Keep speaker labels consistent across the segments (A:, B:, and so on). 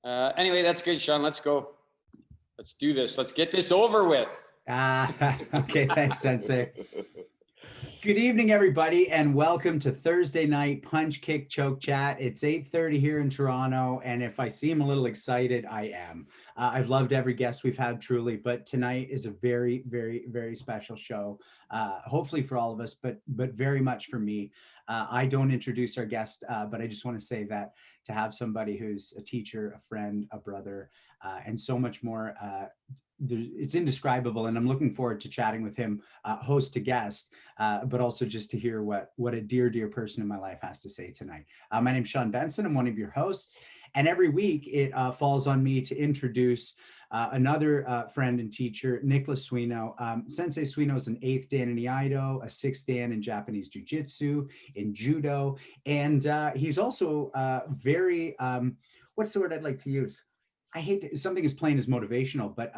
A: Anyway, that's good, Sean. Let's go. Let's do this. Let's get this over with.
B: Okay, thanks, Sensei. Good evening, everybody, and welcome to Thursday night Punch, Kick, Choke Chat. It's 8:30 here in Toronto, and if I seem a little excited, I am. I've loved every guest we've had, truly, but tonight is a very, very, very special show, hopefully for all of us, but very much for me. I don't introduce our guest, but I just want to say that to have somebody who's a teacher, a friend, a brother, and so much more, it's indescribable, and I'm looking forward to chatting with him, host to guest, but also just to hear what a dear person in my life has to say tonight. My name's Sean Benson. I'm one of your hosts, and every week it falls on me to introduce another friend and teacher, Nicholas Suino. Sensei Suino is an 8th dan in Iaido, a 6th dan in Japanese Jiu-Jitsu, in Judo, and he's also very, what's the word I'd like to use? I hate to, something as plain as motivational, but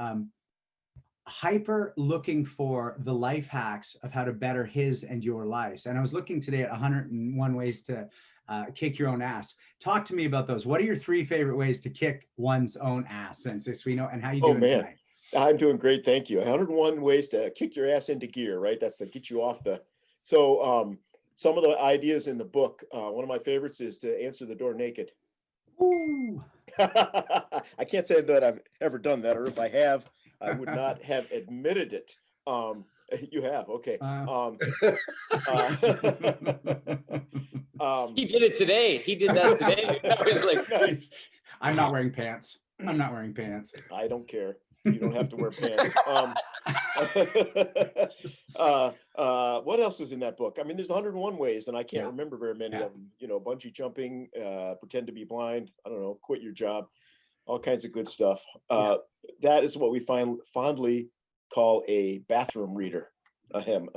B: hyper looking for the life hacks of how to better his and your lives. And I was looking today at 101 ways to kick your own ass. Talk to me about those. What are your 3 favorite ways to kick one's own ass, Sensei Suino, and how you doing tonight?
C: I'm doing great, thank you. 101 ways to kick your ass into gear, right? That's to get you off the. So some of the ideas in the book, one of my favorites is to answer the door naked.
B: Ooh.
C: I can't say that I've ever done that, or if I have, I would not have admitted it. You have, okay.
A: He did it today. He did that today. I was like,
C: nice.
B: I'm not wearing pants. I
C: don't care. You don't have to wear pants. What else is in that book? I mean, there's 101 ways, and I can't remember very many of them. You know, bungee jumping, pretend to be blind. I don't know, quit your job, all kinds of good stuff. That is what we fondly call a bathroom reader. A him.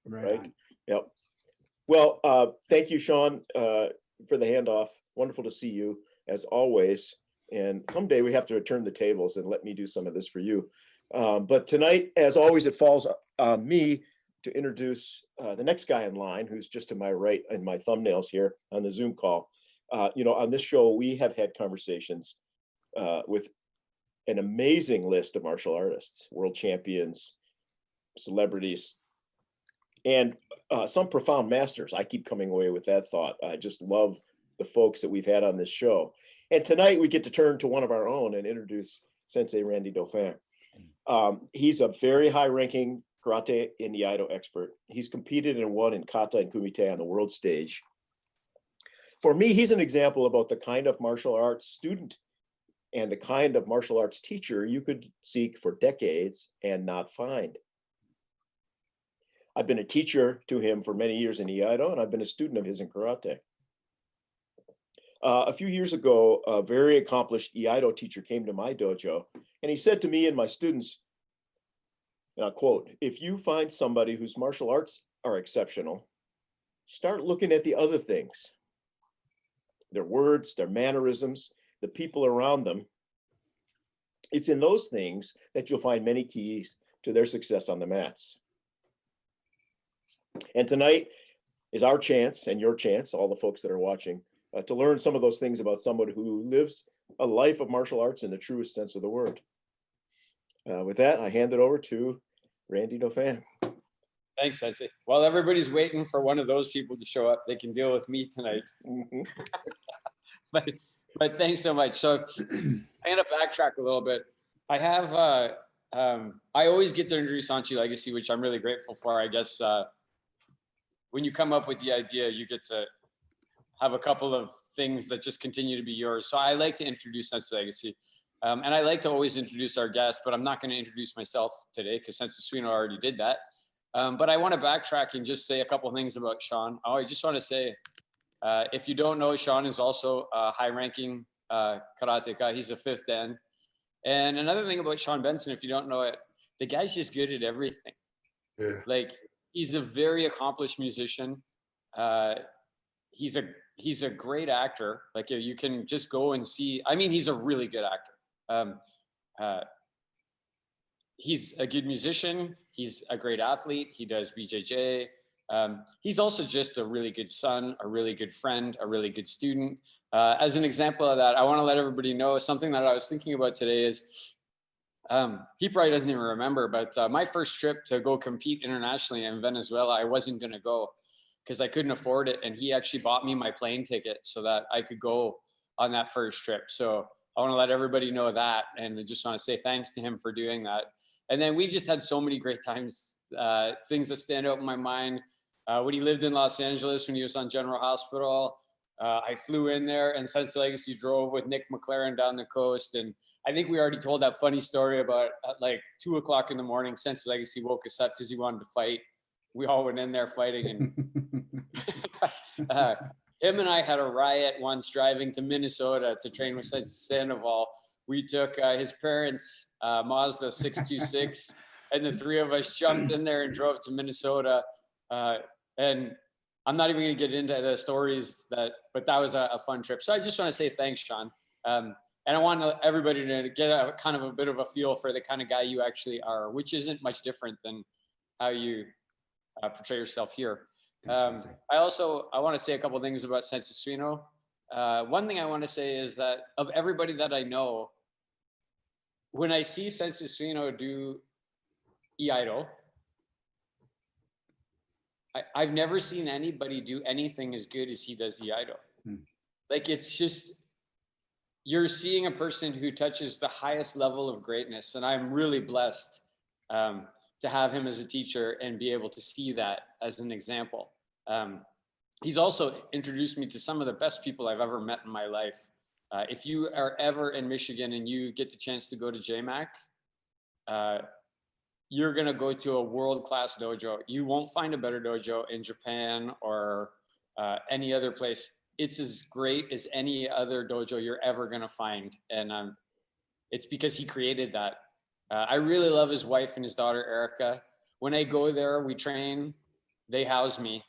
C: Right. Yep. Well, thank you, Sean, for the handoff. Wonderful to see you as always. And someday we have to return the tables and let me do some of this for you. But tonight, as always, it falls on me to introduce the next guy in line, who's just to my right in my thumbnails here on the Zoom call. You know, on this show, we have had conversations with an amazing list of martial artists, world champions, celebrities, and some profound masters. I keep coming away with that thought. I just love the folks that we've had on this show. And tonight we get to turn to one of our own and introduce Sensei Randy Dauphin. He's a very high-ranking karate and Iaido expert. He's competed and won in Kata and Kumite on the world stage. For me, he's an example about the kind of martial arts student and the kind of martial arts teacher you could seek for decades and not find. I've been a teacher to him for many years in Iaido, and I've been a student of his in karate. A few years ago, a very accomplished Iaido teacher came to my dojo, and he said to me and my students, and I'll quote, "If you find somebody whose martial arts are exceptional, start looking at the other things, their words, their mannerisms, the people around them. It's in those things that you'll find many keys to their success on the mats." And tonight is our chance and your chance, all the folks that are watching, to learn some of those things about somebody who lives a life of martial arts in the truest sense of the word. With that, I hand it over to Randy Dauphin.
A: thanks, Sensei. While everybody's waiting for one of those people to show up, they can deal with me tonight.
C: Mm-hmm.
A: but thanks so much. So I'm gonna backtrack a little bit. I have I always get to introduce Anchi Legacy, which I'm really grateful for. I guess when you come up with the idea, you get to have a couple of things that just continue to be yours. So I like to introduce Sensei Legacy. And I like to always introduce our guests, but I'm not going to introduce myself today because Sensei Suino already did that. But I want to backtrack and just say a couple of things about Sean. I just want to say, if you don't know, Sean is also a high-ranking karateka. He's a 5th dan. And another thing about Sean Benson, if you don't know it, the guy's just good at everything. Yeah. Like, he's a very accomplished musician. He's a great actor. Like, you can just go and see. I mean, he's a really good actor. He's a good musician. He's a great athlete. He does BJJ. He's also just a really good son, a really good friend, a really good student. As an example of that, I want to let everybody know something that I was thinking about today is he probably doesn't even remember, but my first trip to go compete internationally in Venezuela, I wasn't going to go because I couldn't afford it. And he actually bought me my plane ticket so that I could go on that first trip. So I want to let everybody know that. And I just want to say thanks to him for doing that. And then we just had so many great times, things that stand out in my mind. When he lived in Los Angeles, when he was on General Hospital, I flew in there and Sense Legacy drove with Nick McLaren down the coast. And I think we already told that funny story about at like 2 o'clock in the morning, Sense Legacy woke us up because he wanted to fight. We all went in there fighting. And him and I had a riot once driving to Minnesota to train with Sandoval. We took his parents' Mazda 626 and the three of us jumped in there and drove to Minnesota. And I'm not even going to get into the stories but that was a fun trip. So I just want to say thanks, Sean. And I want everybody to get a kind of a bit of a feel for the kind of guy you actually are, which isn't much different than how you portray yourself here. I want to say a couple of things about Sense Suino. One thing I want to say is that of everybody that I know, when I see Sense Suino do Iaido, I've never seen anybody do anything as good as he does Iaido. Like, it's just, you're seeing a person who touches the highest level of greatness. And I'm really blessed to have him as a teacher and be able to see that as an example. He's also introduced me to some of the best people I've ever met in my life. If you are ever in Michigan and you get the chance to go to JMAC, you're going to go to a world-class dojo. You won't find a better dojo in Japan or any other place. It's as great as any other dojo you're ever going to find. And it's because he created that. I really love his wife and his daughter, Erica. When I go there, we train, they house me.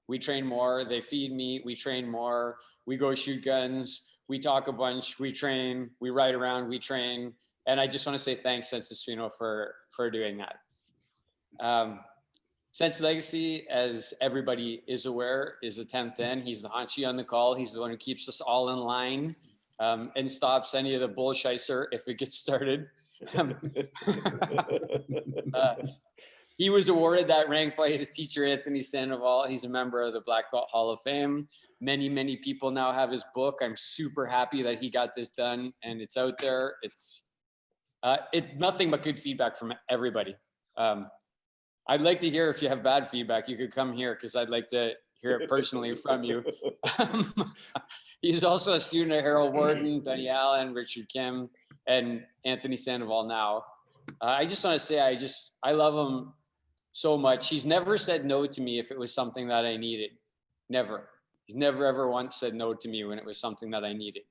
A: We train more, they feed me, we train more. We go shoot guns, we talk a bunch, we train, we ride around, we train. And I just want to say thanks, Sense Suino, for doing that. Sense Legacy, as everybody is aware, is the 10th in. He's the Hanshi on the call. He's the one who keeps us all in line and stops any of the bullshizer if it gets started. He was awarded that rank by his teacher, Anthony Sandoval. He's a member of the Black Belt Hall of Fame. Many, many people now have his book. I'm super happy that he got this done and it's out there. It's nothing but good feedback from everybody. I'd like to hear if you have bad feedback, you could come here because I'd like to hear it personally from you. He's also a student of Harold Warden, Benny Allen, Richard Kim, and Anthony Sandoval now. I just want to say I love him so much. He's never said no to me if it was something that I needed. Never. He's never ever once said no to me when it was something that I needed.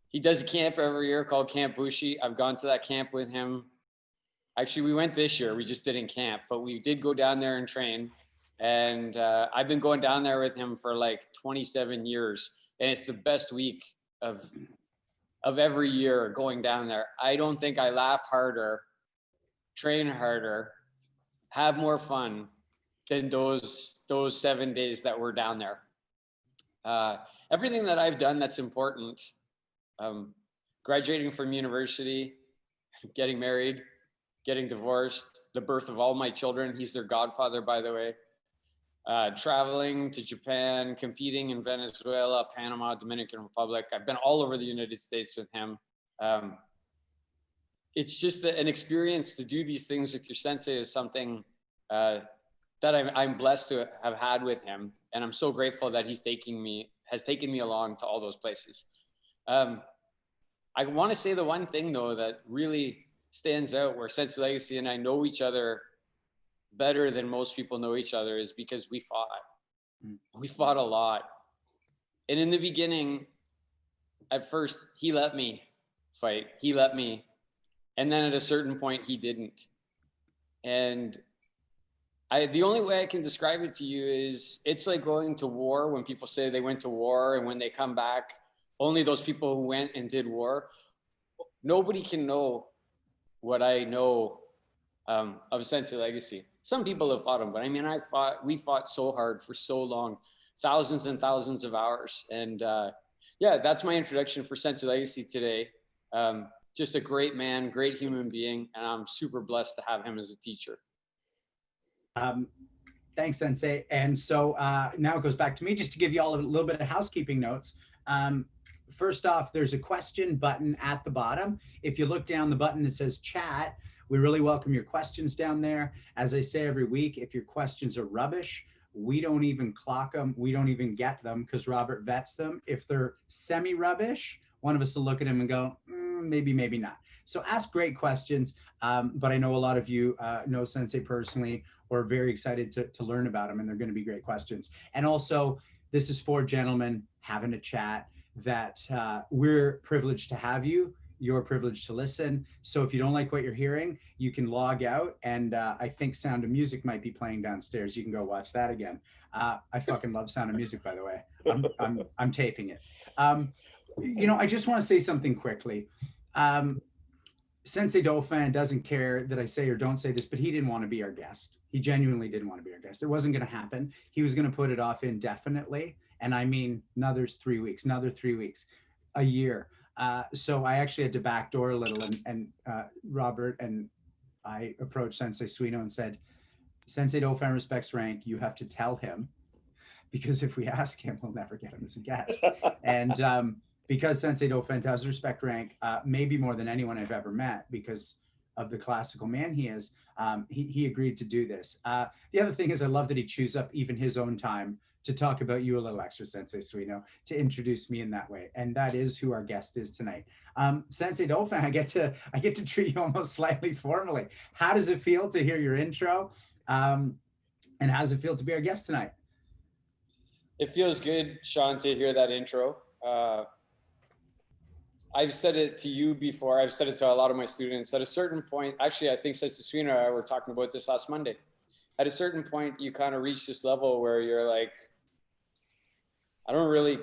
A: He does a camp every year called Camp Bushi. I've gone to that camp with him. Actually, we went this year. We just didn't camp, but we did go down there and train. And I've been going down there with him for like 27 years. And it's the best week of every year going down there. I don't think I laugh harder, train harder, have more fun than those 7 days that we're down there. Everything that I've done that's important, graduating from university, getting married, getting divorced, the birth of all my children. He's their godfather, by the way. Traveling to Japan, competing in Venezuela, Panama, Dominican Republic. I've been all over the United States with him. It's just an experience to do these things with your sensei is something that I'm blessed to have had with him. And I'm so grateful that has taken me along to all those places. I want to say the one thing though, that really stands out where Sense Legacy and I know each other better than most people know each other is because we fought. We fought a lot. And in the beginning, at first, he let me fight. He let me. And then at a certain point, he didn't. And the only way I can describe it to you is it's like going to war when people say they went to war and when they come back, only those people who went and did war. Nobody can know what I know of Sensei Legacy. Some people have fought him, but I mean, we fought so hard for so long, thousands and thousands of hours. And yeah, that's my introduction for Sensei Legacy today. Just a great man, great human being, and I'm super blessed to have him as a teacher.
B: Thanks, Sensei. And so now it goes back to me just to give you all a little bit of housekeeping notes. First off, there's a question button at the bottom. If you look down the button that says chat, we really welcome your questions down there. As I say every week, if your questions are rubbish, we don't even clock them. We don't even get them because Robert vets them. If they're semi-rubbish, one of us will look at them and go, maybe, maybe not. So ask great questions. But I know a lot of you know Sensei personally or are very excited to learn about him, and they're going to be great questions. And also, this is for gentlemen having a chat that we're privileged to have you. You're privileged to listen. So if you don't like what you're hearing, you can log out. And I think Sound of Music might be playing downstairs. You can go watch that again. I fucking love Sound of Music, by the way. I'm taping it. You know, I just want to say something quickly. Sensei Dauphin doesn't care that I say or don't say this, but he didn't want to be our guest. He genuinely didn't want to be our guest. It wasn't going to happen. He was going to put it off indefinitely. And I mean, another 3 weeks, a year. So I actually had to backdoor a little, and Robert and I approached Sensei Suino and said, Sensei Dauphin respects rank. You have to tell him, because if we ask him, we'll never get him as a guest. And because Sensei Dauphin does respect rank, maybe more than anyone I've ever met, because of the classical man he is, he agreed to do this. The other thing is I love that he chews up even his own time to talk about you a little extra, Sensei Suino, to introduce me in that way. And that is who our guest is tonight. Sensei Dauphin, I get to treat you almost slightly formally. How does it feel to hear your intro? And how does it feel to be our guest tonight?
A: It feels good, Sean, to hear that intro. I've said it to you before. I've said it to a lot of my students. At a certain point, actually, I think Sensei Suino and I were talking about this last Monday. At a certain point, you kind of reach this level where you're like, I don't really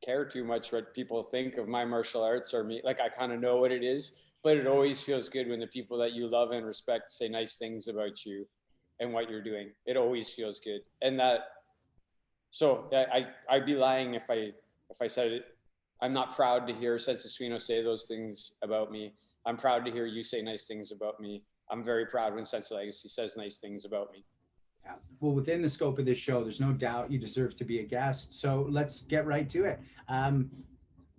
A: care too much what people think of my martial arts or me. Like, I kind of know what it is, but it always feels good when the people that you love and respect say nice things about you and what you're doing. It always feels good. And that, so I'd be lying if I said it. I'm not proud to hear Sensei Suino say those things about me. I'm proud to hear you say nice things about me. I'm very proud when Sensei Legacy says nice things about me.
B: Yeah. Well, within the scope of this show, there's no doubt you deserve to be a guest. So let's get right to it.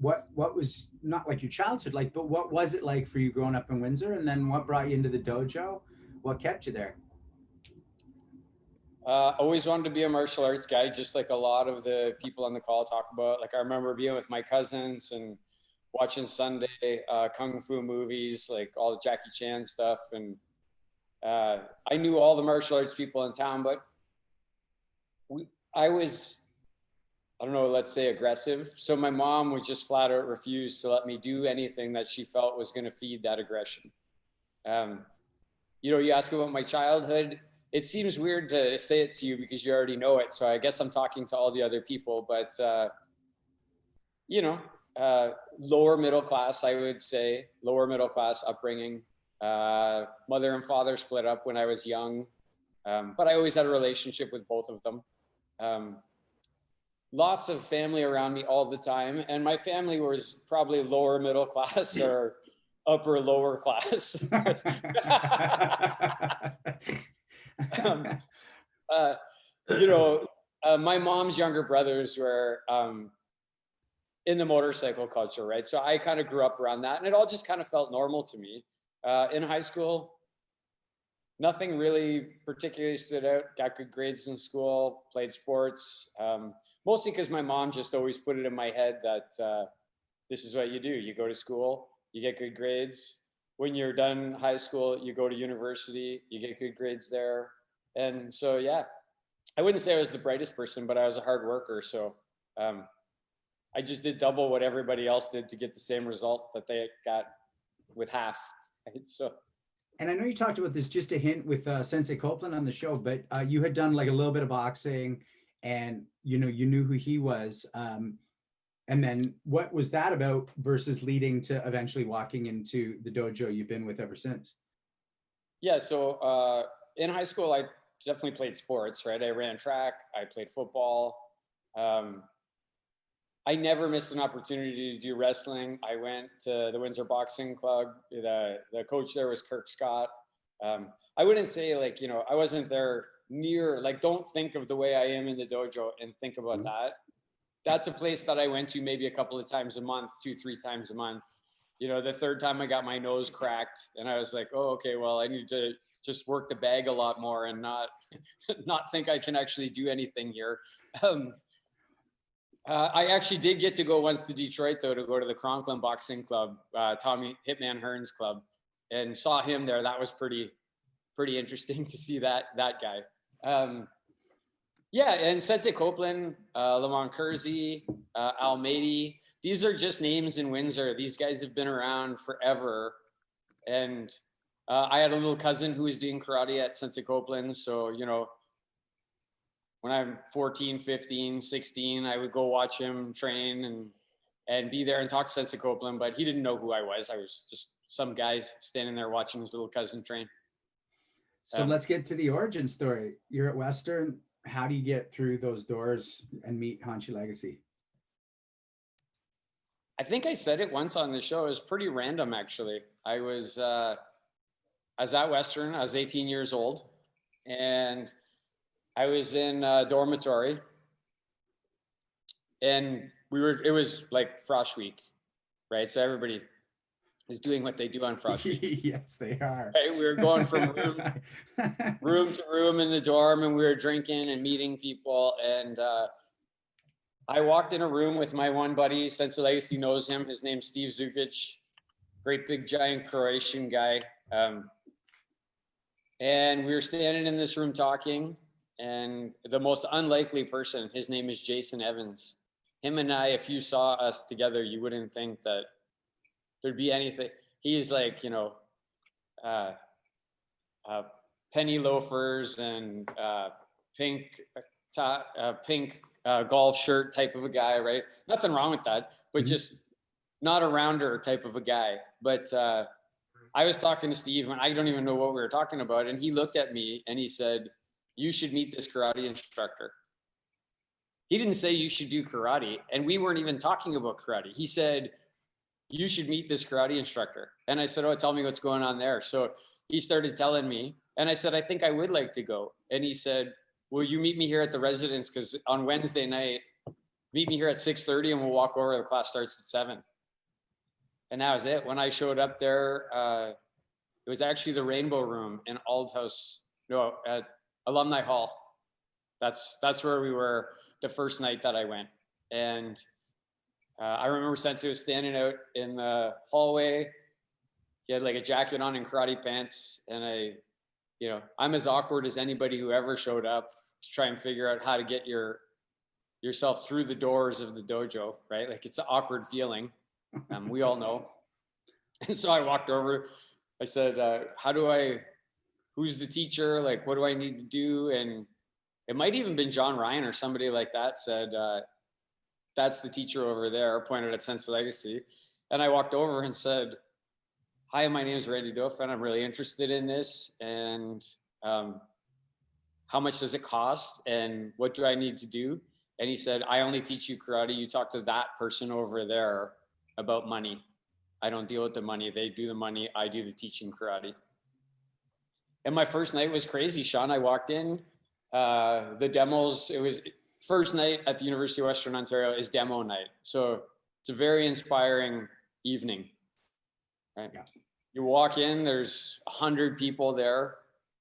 B: What was not like your childhood like, but what was it like for you growing up in Windsor? And then what brought you into the dojo? What kept you there?
A: Always wanted to be a martial arts guy, just like a lot of the people on the call talk about. Like, I remember being with my cousins and watching Sunday kung fu movies, like all the Jackie Chan stuff. And I knew all the martial arts people in town, but I was, I don't know, let's say aggressive. So my mom would just flat out refuse to let me do anything that she felt was going to feed that aggression. You know, you ask about my childhood. It seems weird to say it to you because you already know it. So I guess I'm talking to all the other people, but, you know, lower middle class, I would say, lower middle class upbringing. Mother and father split up when I was young, but I always had a relationship with both of them. Lots of family around me all the time. And my family was probably lower middle class or upper lower class. You know, my mom's younger brothers were in the motorcycle culture, right? So I kind of grew up around that, and it all just kind of felt normal to me. In high school, nothing really particularly stood out. Got good grades in school, played sports, mostly because my mom just always put it in my head that this is what you do. You go to school, you get good grades. When you're done high school, you go to university, you get good grades there. And so, yeah, I wouldn't say I was the brightest person, but I was a hard worker. So I just did double what everybody else did to get the same result that they got with half. So,
B: and I know you talked about this just a hint with Sensei Copeland on the show, but you had done like a little bit of boxing, and you know you knew who he was. And then what was that about versus leading to eventually walking into the dojo you've been with ever since?
A: Yeah. So in high school, I definitely played sports, right? I ran track, I played football. I never missed an opportunity to do wrestling. I went to the Windsor Boxing Club. The coach there was Kirk Scott. I wouldn't say like, I wasn't there near, like, don't think of the way I am in the dojo and think about that. That's a place that I went to maybe a couple of times a month, 2-3 times a month. The third time I got my nose cracked and I was like, oh, okay, well, I need to just work the bag a lot more and not think I can actually do anything here. I actually did get to go once to Detroit, though, to go to the Conklin Boxing Club, Tommy Hitman Hearns Club, and saw him there. That was pretty interesting to see that guy. Yeah, and Sensei Copeland, Lamont Kersey, Almady, these are just names in Windsor. These guys have been around forever. And I had a little cousin who was doing karate at Sensei Copeland. So, when I'm 14, 15, 16, I would go watch him train and be there and talk to Sensei Copeland, but he didn't know who I was. I was just some guy standing there watching his little cousin train.
B: So let's get to the origin story. You're at Western. How do you get through those doors and meet Hanshi Legacy?
A: I think I said it once on the show. It was pretty random, actually. I was at Western. I was 18 years old, and I was in a dormitory, and it was like Frosh Week, right? So everybody is doing what they do on Frosh Week.
B: Yes, they are.
A: Right? We were going from room to room in the dorm, and we were drinking and meeting people. And I walked in a room with my one buddy, Sensei Legacy knows him. His name's Steve Zukic, great big giant Croatian guy. And we were standing in this room talking. And the most unlikely person, his name is Jason Evans. Him and I, if you saw us together, you wouldn't think that there'd be anything. He's like, penny loafers and pink golf shirt type of a guy, right? Nothing wrong with that, but just not a rounder type of a guy. But I was talking to Steve, and I don't even know what we were talking about. And he looked at me and he said, you should meet this karate instructor. He didn't say you should do karate. And we weren't even talking about karate. He said, you should meet this karate instructor. And I said, oh, tell me what's going on there. So he started telling me, and I said, I think I would like to go. And he said, will you meet me here at the residence? Because on Wednesday night, meet me here at 6:30 and we'll walk over. The class starts at 7. And that was it. When I showed up there, it was actually the Rainbow Room in Aldhouse, at Alumni Hall. That's where we were the first night that I went. And I remember Sensei was standing out in the hallway. He had like a jacket on and karate pants. And I'm as awkward as anybody who ever showed up to try and figure out how to get yourself through the doors of the dojo, right? Like it's an awkward feeling. We all know. And so I walked over. I said, who's the teacher? Like, what do I need to do? And it might even been John Ryan or somebody like that said, that's the teacher over there, pointed at Sensei Legacy. And I walked over and said, hi, my name is Randy Dauphin. I'm really interested in this. And how much does it cost? And what do I need to do? And he said, I only teach you karate. You talk to that person over there about money. I don't deal with the money. They do the money. I do the teaching karate. And my first night was crazy, Sean. I walked in, the demos, it was first night at the University of Western Ontario is demo night. So it's a very inspiring evening, right? Yeah. You walk in, there's 100 people there.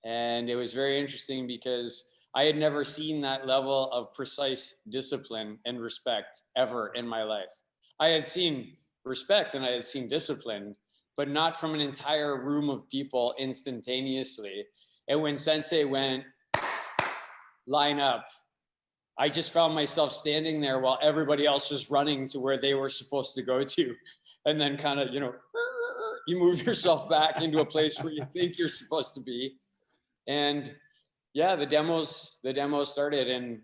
A: And it was very interesting because I had never seen that level of precise discipline and respect ever in my life. I had seen respect and I had seen discipline, but not from an entire room of people instantaneously. And when Sensei went, line up, I just found myself standing there while everybody else was running to where they were supposed to go to. And then kind of, you move yourself back into a place where you think you're supposed to be. And yeah, the demos started. And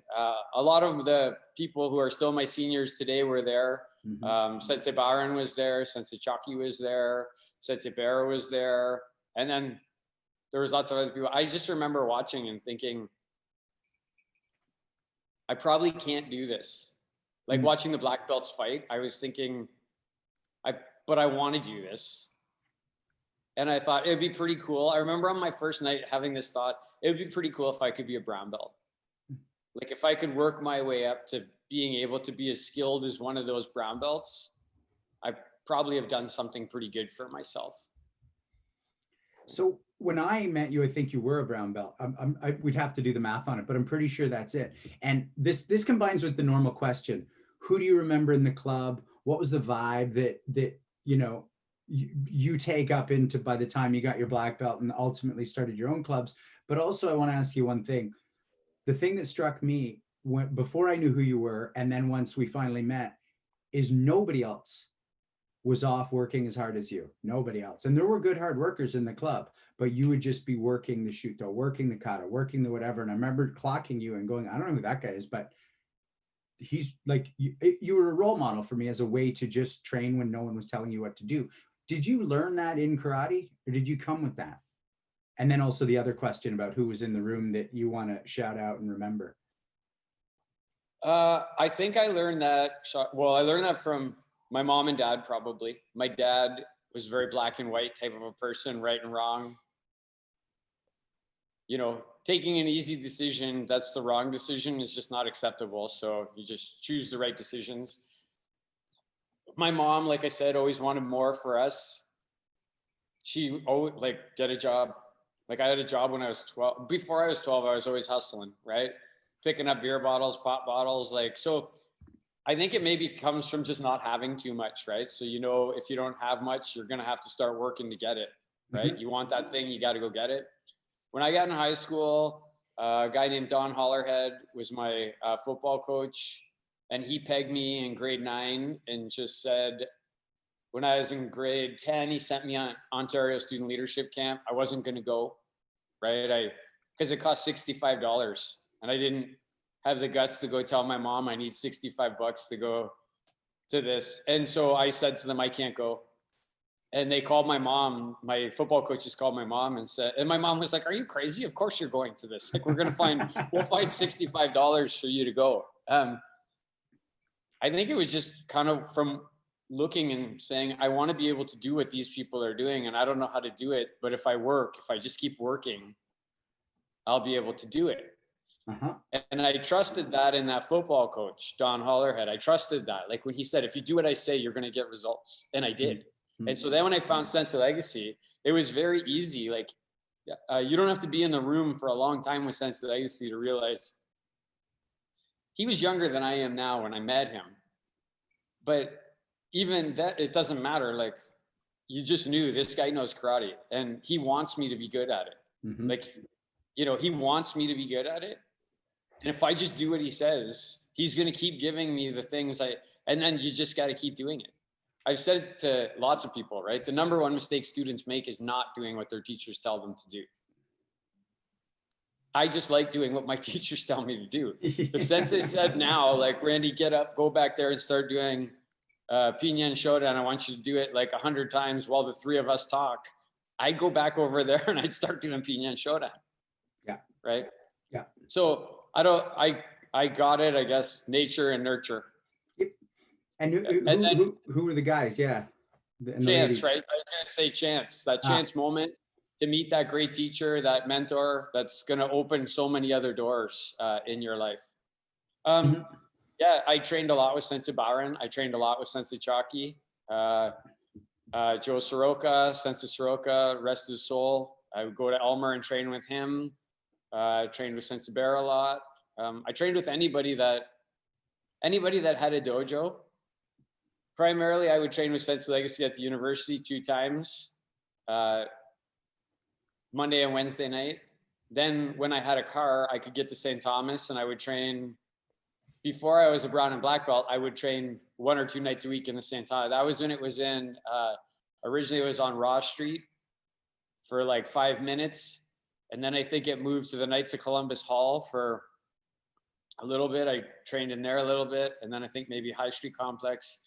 A: a lot of the people who are still my seniors today were there. Mm-hmm. Sensei Byron was there. Sensei Chalky was there. Sensei Barra was there. And then there was lots of other people. I just remember watching and thinking, I probably can't do this. Like watching the black belts fight, I was thinking, but I want to do this. And I thought it'd be pretty cool. I remember on my first night having this thought, it would be pretty cool if I could be a brown belt. Like if I could work my way up to being able to be as skilled as one of those brown belts, I probably have done something pretty good for myself.
B: So when I met you, I think you were a brown belt. We'd have to do the math on it, but I'm pretty sure that's it. And this combines with the normal question: who do you remember in the club? What was the vibe that you know you take up into by the time you got your black belt and ultimately started your own clubs? But also, I want to ask you one thing. The thing that struck me before I knew who you were, and then once we finally met, is nobody else was off working as hard as you. Nobody else. And there were good hard workers in the club, but you would just be working the shuto, working the kata, working the whatever. And I remember clocking you and going, I don't know who that guy is, but he's like, you were a role model for me as a way to just train when no one was telling you what to do. Did you learn that in karate, or did you come with that? And then also the other question about who was in the room that you want to shout out and remember.
A: I think I learned that. Well, I learned that from my mom and dad, probably. My dad was very black and white type of a person, right and wrong. You know, taking an easy decision that's the wrong decision is just not acceptable. So you just choose the right decisions. My mom, like I said, always wanted more for us. She always get a job. Like I had a job when I was 12. Before I was 12, I was always hustling, right? Picking up beer bottles, pop bottles, so I think it maybe comes from just not having too much, right? So, you know, if you don't have much, you're going to have to start working to get it, right? You want that thing, you got to go get it. When I got in high school, a guy named Don Hollerhead was my football coach, and he pegged me in grade 9 and just said, when I was in grade 10, he sent me on Ontario Student Leadership Camp. I wasn't going to go, right? Because it cost $65, and I didn't have the guts to go tell my mom I need $65 to go to this. And so I said to them, I can't go. And they called my mom. My football coaches called my mom and said, and my mom was like, are you crazy? Of course you're going to this. Like, we'll find $65 for you to go. I think it was just kind of from looking and saying, I want to be able to do what these people are doing. And I don't know how to do it, but if I just keep working, I'll be able to do it. And I trusted that in that football coach, Don Hollerhead. I trusted that. Like when he said, if you do what I say, you're going to get results. And I did. And so then when I found Sense of Legacy, it was very easy. Like you don't have to be in the room for a long time with Sense of Legacy to realize he was younger than I am now when I met him. But even that, it doesn't matter. Like you just knew this guy knows karate and he wants me to be good at it. Like, you know, he wants me to be good at it. And if I just do what he says, he's going to keep giving me the things and then you just got to keep doing it. I've said it to lots of people, right? The number one mistake students make is not doing what their teachers tell them to do. I just like doing what my teachers tell me to do. But since they said now, like, Randy, get up, go back there and start doing Pinyin Shodan. I want you to do it like 100 times while the three of us talk. I'd go back over there and I'd start doing Pinyin Shodan. Yeah. Right?
B: Yeah.
A: So I got it, I guess, nature and nurture.
B: Yep. And who were the guys? Yeah.
A: Chance, right? I was going to say chance, that chance moment to meet that great teacher, that mentor, that's going to open so many other doors in your life. Yeah, I trained a lot with Sensei Byron. I trained a lot with Sensei Chalky, Joe Soroka, Sensei Soroka, rest his soul. I would go to Elmer and train with him. I trained with Sensei Bear a lot. I trained with anybody that had a dojo. Primarily, I would train with Sensei Legacy at the university 2 times, Monday and Wednesday night. Then when I had a car, I could get to St. Thomas and I would train. Before I was a brown and black belt, I would train 1 or 2 nights a week in the St. Thomas. That was when it was in, originally it was on Ross Street for like 5 minutes. And then I think it moved to the Knights of Columbus Hall for a little bit. I trained in there a little bit. And then I think maybe High Street Complex.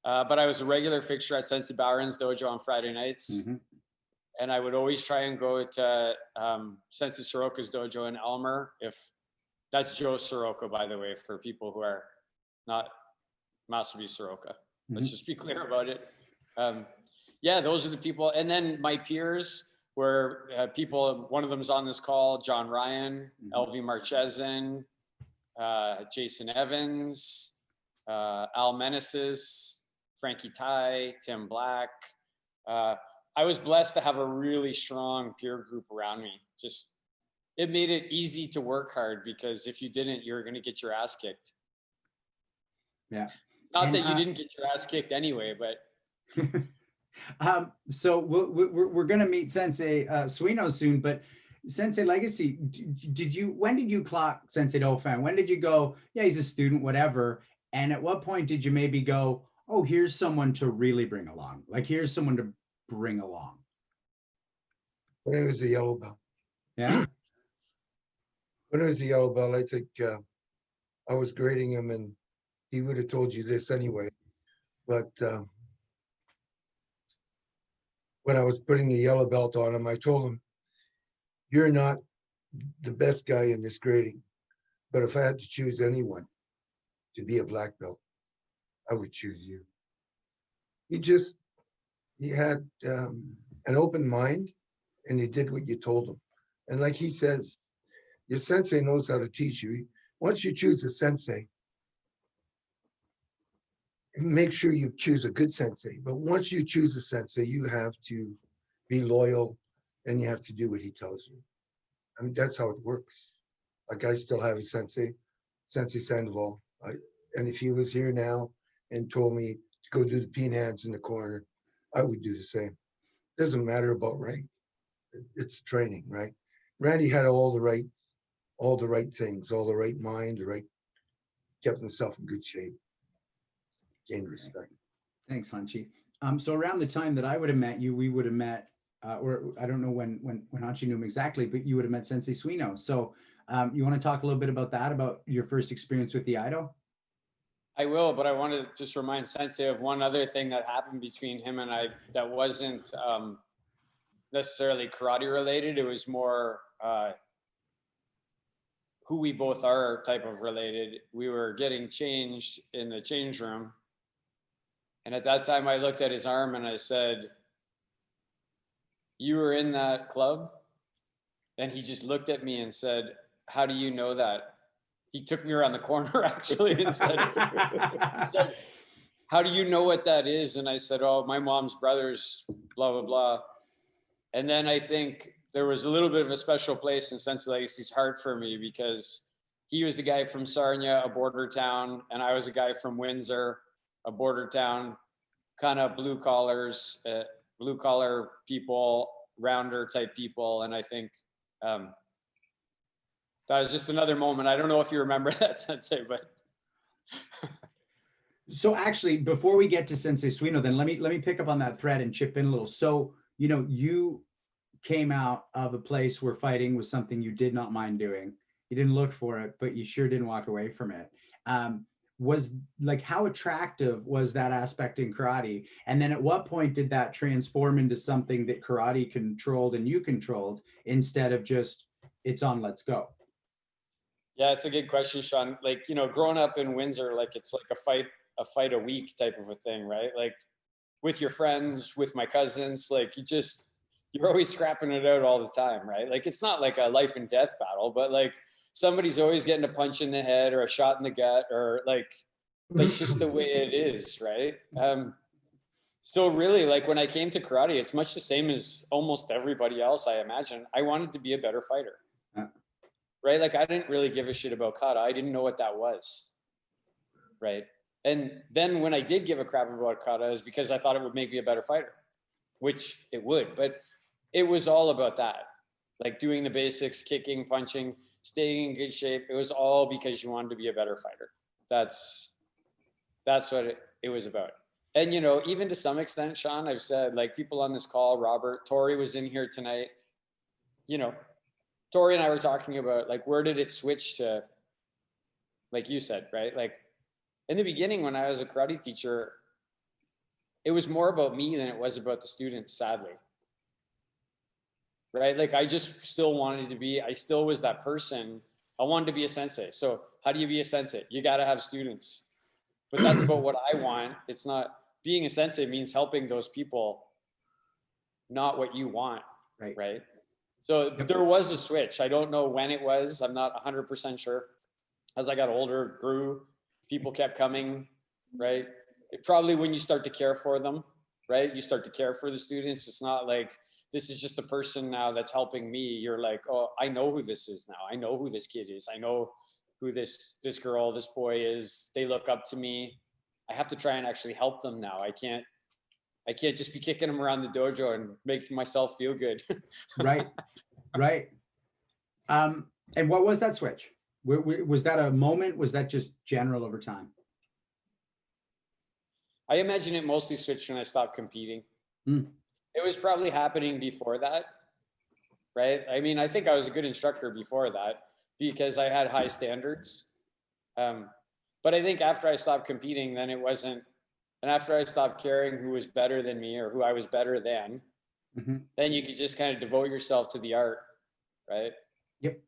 A: But I was a regular fixture at Sensei Byron's dojo on Friday nights. And I would always try and go to Sensei Soroka's dojo in Elmer. If that's Joe Soroka, by the way, for people who are not Master B Soroka. Let's just be clear about it. Yeah, those are the people. And then my peers were people, one of them's on this call, John Ryan, LV Marchesin, Jason Evans, Al Meneses, Frankie Tai, Tim Black. I was blessed to have a really strong peer group around me. Just, it made it easy to work hard, because if you didn't, you were going to get your ass kicked.
B: Yeah.
A: Not that you didn't get your ass kicked anyway, but.
B: So we're going to meet Sensei Suino soon, but Sensei Legacy, when did you clock Sensei Dauphin? When did you go, yeah, he's a student, whatever. And at what point did you maybe go, oh, here's someone to really bring along? Like, here's someone to bring along.
D: When it was a yellow belt.
B: Yeah.
D: When it was a yellow belt, I think I was grading him, and he would have told you this anyway. But when I was putting a yellow belt on him, I told him, you're not the best guy in this grading, but if I had to choose anyone to be a black belt, I would choose you. He had an open mind, and he did what you told him. And like he says, your sensei knows how to teach you. Once you choose a sensei, make sure you choose a good sensei. But once you choose a sensei, you have to be loyal, and you have to do what he tells you. I mean, that's how it works. Like, I still have a sensei, Sensei Sandoval. And if he was here now and told me to go do the pin hands in the corner, I would do the same. Doesn't matter about rank. It's training, right? Randy had all the right things, all the right mind, kept himself in good shape, gained respect.
B: Thanks, Hanchi. So around the time that I would have met you, we would have met, or I don't know when Hanchi knew him exactly, but you would have met Sensei Suino. So you want to talk a little bit about that, about your first experience with the Ido?
A: I will, but I want to just remind Sensei of one other thing that happened between him and I that wasn't necessarily karate related. It was more who we both are type of related. We were getting changed in the change room. And at that time I looked at his arm and I said, you were in that club? And he just looked at me and said, how do you know that? He took me around the corner actually and said, how do you know what that is? And I said, oh, my mom's brother's blah, blah, blah. And then I think there was a little bit of a special place in Sensei Legacy's heart for me, because he was the guy from Sarnia, a border town, and I was a guy from Windsor, a border town, kind of blue collar people, rounder type people. And I think that was just another moment. I don't know if you remember that, Sensei, but.
B: So actually, before we get to Sensei Suino, then let me pick up on that thread and chip in a little. So, you know, you came out of a place where fighting was something you did not mind doing. You didn't look for it, but you sure didn't walk away from it. Was like, how attractive was that aspect in karate? And then at what point did that transform into something that karate controlled and you controlled, instead of just, it's on, let's go?
A: Yeah, it's a good question, Sean. Like, you know, growing up in Windsor, like it's like a fight a week type of a thing, right? Like with your friends, with my cousins, like you're always scrapping it out all the time, right? Like, it's not like a life and death battle, but like somebody's always getting a punch in the head or a shot in the gut, or like, that's just the way it is, right? So really, like when I came to karate, it's much the same as almost everybody else, I imagine. I wanted to be a better fighter, right? Like, I didn't really give a shit about kata. I didn't know what that was, right? And then when I did give a crap about kata, it was because I thought it would make me a better fighter, which it would, but it was all about that. Like doing the basics, kicking, punching, staying in good shape. It was all because you wanted to be a better fighter. That's what it was about. And, you know, even to some extent, Sean, I've said, like, people on this call, Robert, Tori was in here tonight. You know, Tori and I were talking about, like, where did it switch to, like you said, right? Like, in the beginning, when I was a karate teacher, it was more about me than it was about the students, sadly. right? Like I just still wanted to be, I still was that person. I wanted to be a sensei. So how do you be a sensei? You got to have students, but that's about what I want. It's not, being a sensei means helping those people, not what you want.
B: Right.
A: Right. So there was a switch. I don't know when it was. I'm not 100% sure. As I got older, grew, people kept coming, right? Probably when you start to care for them, right? You start to care for the students. It's not like, this is just a person now that's helping me. You're like, oh, I know who this is now. I know who this kid is. I know who this girl, this boy is. They look up to me. I have to try and actually help them now. I can't just be kicking them around the dojo and making myself feel good.
B: Right. Right. And what was that switch? Was that a moment? Was that just general over time?
A: I imagine it mostly switched when I stopped competing. It was probably happening before that, right? I mean, I think I was a good instructor before that because I had high standards. But I think after I stopped competing, then it wasn't, and after I stopped caring who was better than me or who I was better than, then you could just kind of devote yourself to the art, right?
B: Yep.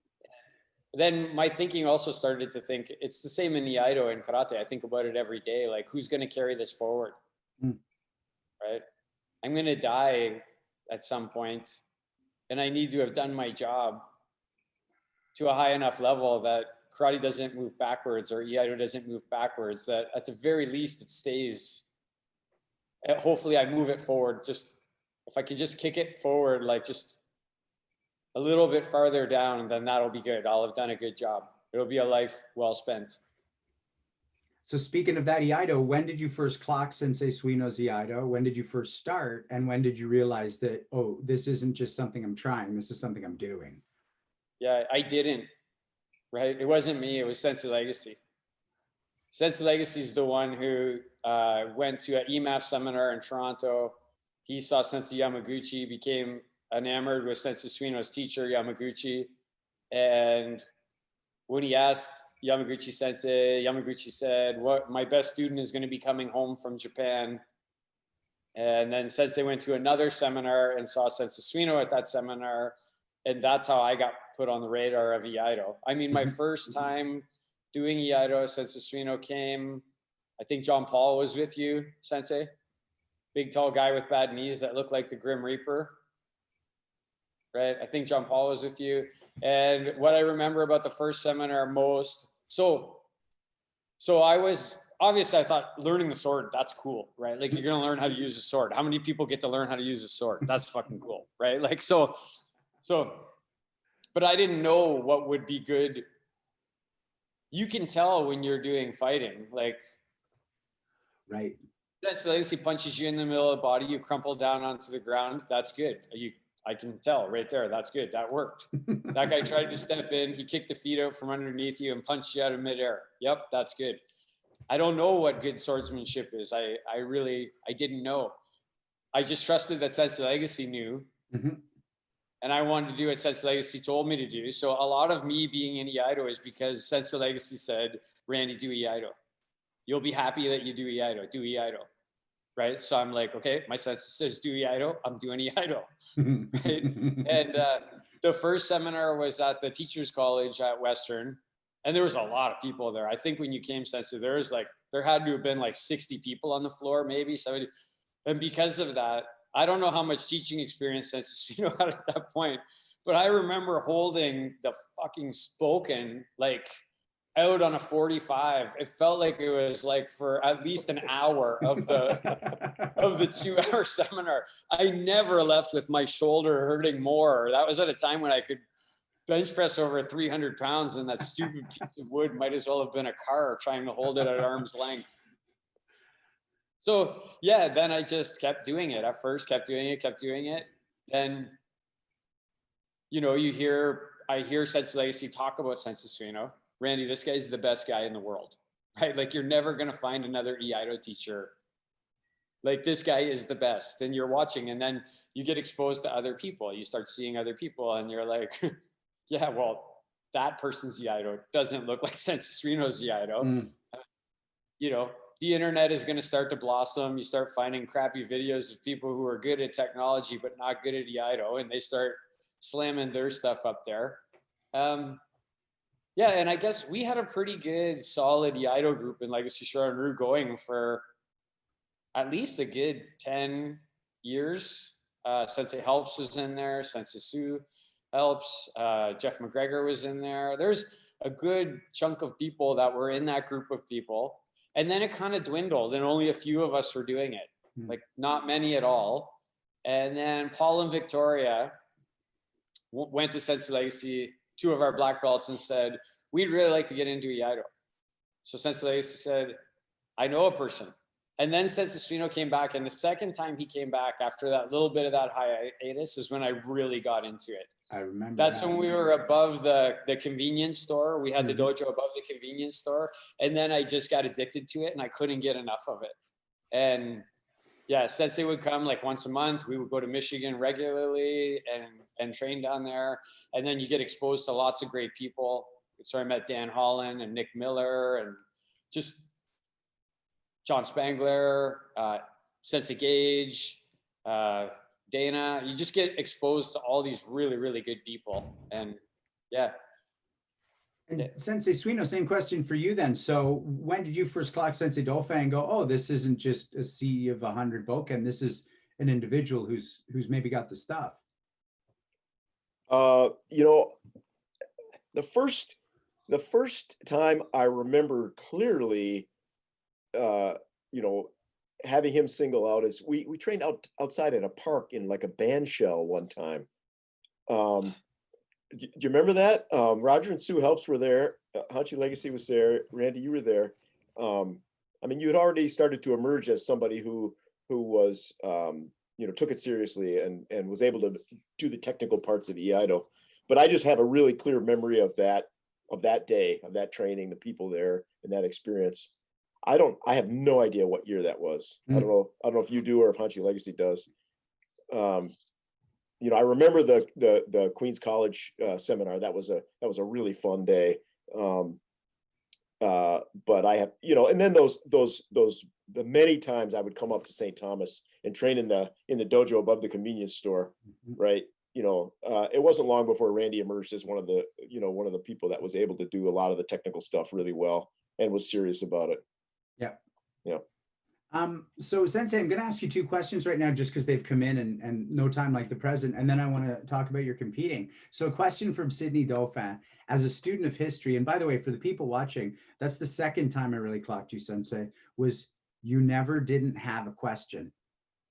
A: Then my thinking also started to think, it's the same in Iaido and karate. I think about it every day, like who's going to carry this forward, right? I'm going to die at some point, and I need to have done my job to a high enough level that karate doesn't move backwards or Iaido doesn't move backwards, that at the very least it stays. Hopefully I move it forward. Just if I can just kick it forward, like just a little bit farther down, then that'll be good. I'll have done a good job. It'll be a life well spent.
B: So speaking of that Iaido, when did you first clock Sensei Suino's Iaido? When did you first start? And when did you realize that, oh, this isn't just something I'm trying, this is something I'm doing?
A: Yeah, I didn't, right? It wasn't me, it was Sensei Legacy. Sensei Legacy is the one who went to an EMAF seminar in Toronto. He saw Sensei Yamaguchi, became enamored with Sensei Suino's teacher, Yamaguchi. And when he asked Yamaguchi Sensei, Yamaguchi said, "What, my best student is going to be coming home from Japan." And then Sensei went to another seminar and saw Sensei Suino at that seminar. And that's how I got put on the radar of Iaido. I mean, my first time doing Iaido, Sensei Suino came. I think John Paul was with you, Sensei. Big, tall guy with bad knees that looked like the Grim Reaper. Right? I think John Paul was with you. And what I remember about the first seminar most, so I was, obviously I thought learning the sword, that's cool, right? Like you're going to learn how to use a sword. How many people get to learn how to use a sword? That's fucking cool, right? Like, so, but I didn't know what would be good. You can tell when you're doing fighting, like,
B: right.
A: That's Legacy punches you in the middle of the body, you crumple down onto the ground. That's good. I can tell right there. That's good. That worked. That guy tried to step in. He kicked the feet out from underneath you and punched you out of midair. Yep, that's good. I don't know what good swordsmanship is. I didn't know. I just trusted that Sensei Legacy knew. And I wanted to do what Sensei Legacy told me to do. So a lot of me being in Iaido is because Sensei Legacy said, "Randy, do Iaido. You'll be happy that you do Iaido. Do Iaido." Right? So I'm like, okay, my sensei says do Iaido. I'm doing Iaido. Right? And the first seminar was at the Teachers College at Western. And there was a lot of people there. I think when you came, Sensei, there had to have been like 60 people on the floor, maybe 70. And because of that, I don't know how much teaching experience Sensei Suino had at that point, but I remember holding the fucking spoken like out on a 45. It felt like it was like for at least an hour of the 2-hour seminar. I never left with my shoulder hurting more. That was at a time when I could bench press over 300 pounds, and that stupid piece of wood might as well have been a car trying to hold it at arm's length. So yeah, then I just kept doing it. At first, kept doing it. Then, I hear Sensei Legacy talk about Sensei Suino. Randy, this guy's the best guy in the world, right? Like you're never going to find another Iaido teacher. Like this guy is the best. And you're watching, and then you get exposed to other people. You start seeing other people and you're like, yeah, well, that person's Iaido doesn't look like Sensei Suino's Iaido. The internet is going to start to blossom. You start finding crappy videos of people who are good at technology, but not good at Iaido. And they start slamming their stuff up there. Yeah, and I guess we had a pretty good, solid Iaido group in Legacy Shorin-ryu going for at least a good 10 years. Sensei Helps was in there. Sensei Sue Helps. Jeff McGregor was in there. There's a good chunk of people that were in that group of people. And then it kind of dwindled and only a few of us were doing it. Like not many at all. And then Paul and Victoria went to Sensei Legacy, 2 of our black belts, and said, we'd really like to get into Iaido. So Sensei Legacy said, I know a person. And then Sensei Suino came back, and the second time he came back after that little bit of that hiatus is when I really got into it.
B: I remember
A: That's
B: that.
A: when we were above the convenience store. We had the dojo above the convenience store. And then I just got addicted to it and I couldn't get enough of it. And yeah, Sensei would come like once a month. We would go to Michigan regularly and train down there. And then you get exposed to lots of great people. So I met Dan Holland and Nick Miller and just John Spangler, Sensei Gage, Dana. You just get exposed to all these really, really good people. And yeah.
B: And Sensei Suino, same question for you then. So when did you first clock Sensei Dauphin and go, oh, this isn't just a sea of 100 bokken, this is an individual who's maybe got the stuff?
C: You know, the first time I remember clearly, you know, having him single out is we trained outside at a park in like a band shell one time. Do you remember that? Roger and Sue Helps were there. Hachi Legacy was there. Randy, you were there. I mean, you had already started to emerge as somebody who was, you know, took it seriously and was able to do the technical parts of Iaido. But I just have a really clear memory of that day, of that training, the people there, and that experience. I have no idea what year that was. I don't know if you do or if Hachi Legacy does. You know, I remember the Queens College seminar. That was a really fun day. But I have, you know, and then the many times I would come up to St. Thomas and train in the dojo above the convenience store, right? You know, it wasn't long before Randy emerged as one of the people that was able to do a lot of the technical stuff really well and was serious about it.
B: Yeah.
C: Yeah.
B: So Sensei, I'm going to ask you 2 questions right now, just because they've come in and no time like the present. And then I want to talk about your competing. So a question from Sydney Dauphin, as a student of history. And by the way, for the people watching, that's the second time I really clocked you, Sensei, was you never didn't have a question.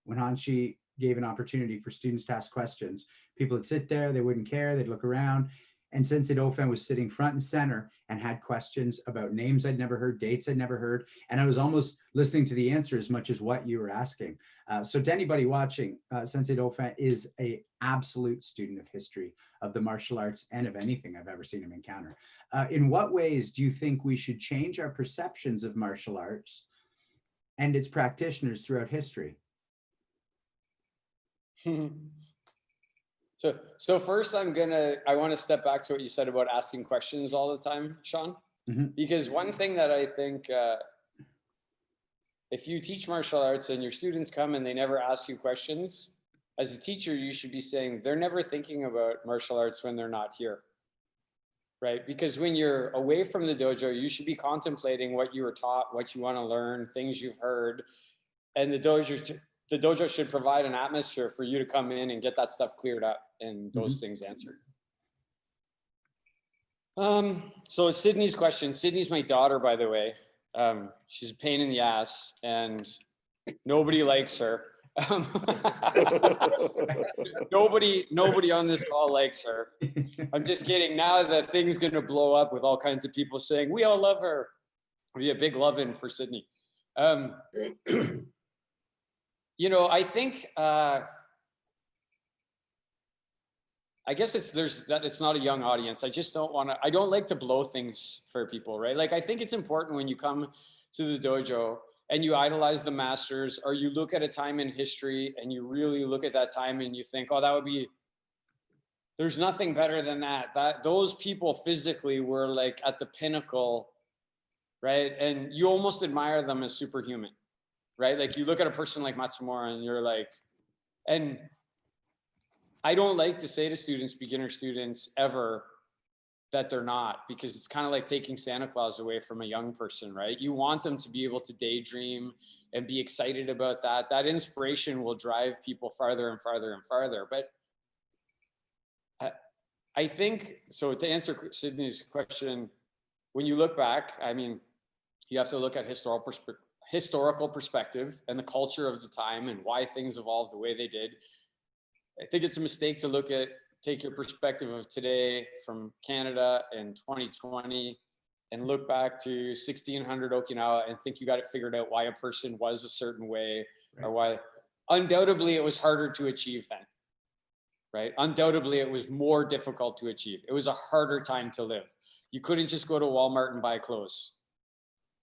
B: When Hanshi gave an opportunity for students to ask questions, people would sit there, they wouldn't care, they'd look around. And Sensei Dauphin was sitting front and center and had questions about names I'd never heard, dates I'd never heard. And I was almost listening to the answer as much as what you were asking. So to anybody watching, Sensei Dauphin is an absolute student of history, of the martial arts, and of anything I've ever seen him encounter. In what ways do you think we should change our perceptions of martial arts and its practitioners throughout history?
A: So first I want to step back to what you said about asking questions all the time, Sean, because one thing that I think, if you teach martial arts and your students come and they never ask you questions, as a teacher, you should be saying they're never thinking about martial arts when they're not here, right? Because when you're away from the dojo, you should be contemplating what you were taught, what you want to learn, things you've heard, and the dojo should provide an atmosphere for you to come in and get that stuff cleared up and those things answered. So Sydney's question. Sydney's my daughter, by the way. She's a pain in the ass and nobody likes her. Nobody on this call likes her. I'm just kidding. Now the thing's going to blow up with all kinds of people saying, we all love her. It'll be a big love-in for Sydney. You know, I think, I guess it's not a young audience. I just I don't like to blow things for people, right? Like, I think it's important when you come to the dojo and you idolize the masters, or you look at a time in history and you really look at that time and you think, oh, there's nothing better than that. Those people physically were like at the pinnacle, right? And you almost admire them as superhuman. Right? Like you look at a person like Matsumura and you're like, and I don't like to say to students, beginner students, ever that they're not, because it's kind of like taking Santa Claus away from a young person, right? You want them to be able to daydream and be excited about that. That inspiration will drive people farther and farther and farther. But I think, so to answer Sydney's question, when you look back, I mean, you have to look at historical perspective and the culture of the time and why things evolved the way they did. I think it's a mistake to take your perspective of today from Canada in 2020 and look back to 1600 Okinawa and think you got it figured out why a person was a certain way, right? Or why. Undoubtedly it was harder to achieve then, right? Undoubtedly it was more difficult to achieve. It was a harder time to live. You couldn't just go to Walmart and buy clothes.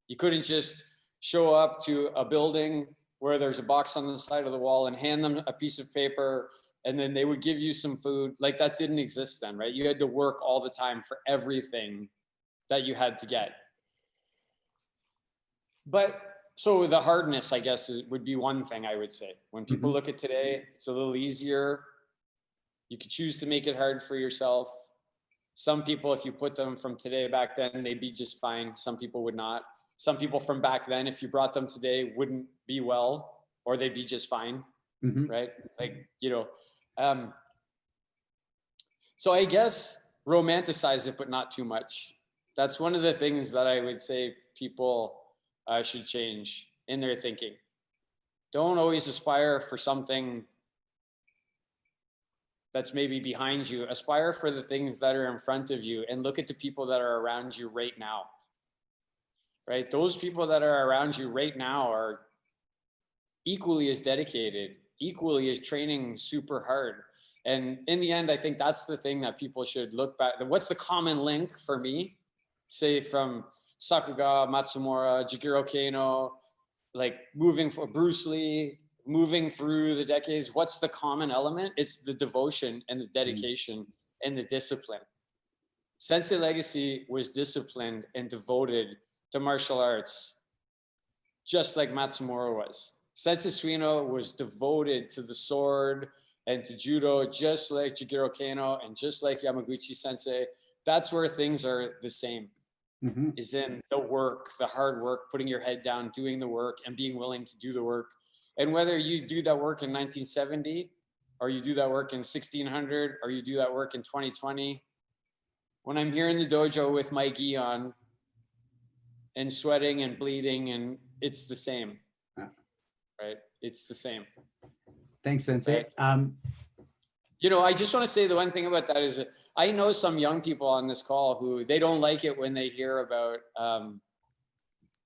A: You couldn't just show up to a building where there's a box on the side of the wall and hand them a piece of paper and then they would give you some food. Like, that didn't exist then, right? You had to work all the time for everything that you had to get. But so the hardness, I guess, would be one thing I would say. When people look at today, it's a little easier. You could choose to make it hard for yourself. Some people, if you put them from today back then, they'd be just fine. Some people would not. Some people from back then, if you brought them today, wouldn't be well, or they'd be just fine, right? Like, you know, so I guess romanticize it, but not too much. That's one of the things that I would say people should change in their thinking. Don't always aspire for something that's maybe behind you. Aspire for the things that are in front of you and look at the people that are around you right now. Right? Those people that are around you right now are equally as dedicated, equally as training super hard. And in the end, I think that's the thing that people should look back. What's the common link for me? Say from Sakuga, Matsumura, Jigoro Kano, like moving for Bruce Lee, moving through the decades. What's the common element? It's the devotion and the dedication and the discipline. Sensei Legacy was disciplined and devoted to martial arts, just like Matsumura was. Sensei Suino was devoted to the sword and to judo, just like Jigoro Kano and just like Yamaguchi Sensei. That's where things are the same, is in the work, the hard work, putting your head down, doing the work, and being willing to do the work. And whether you do that work in 1970, or you do that work in 1600, or you do that work in 2020, when I'm here in the dojo with my gi on and sweating and bleeding, and it's the same, right? It's the same.
B: Thanks, Sensei.
A: Right? You know, I just want to say the one thing about that is that I know some young people on this call who they don't like it when they hear about,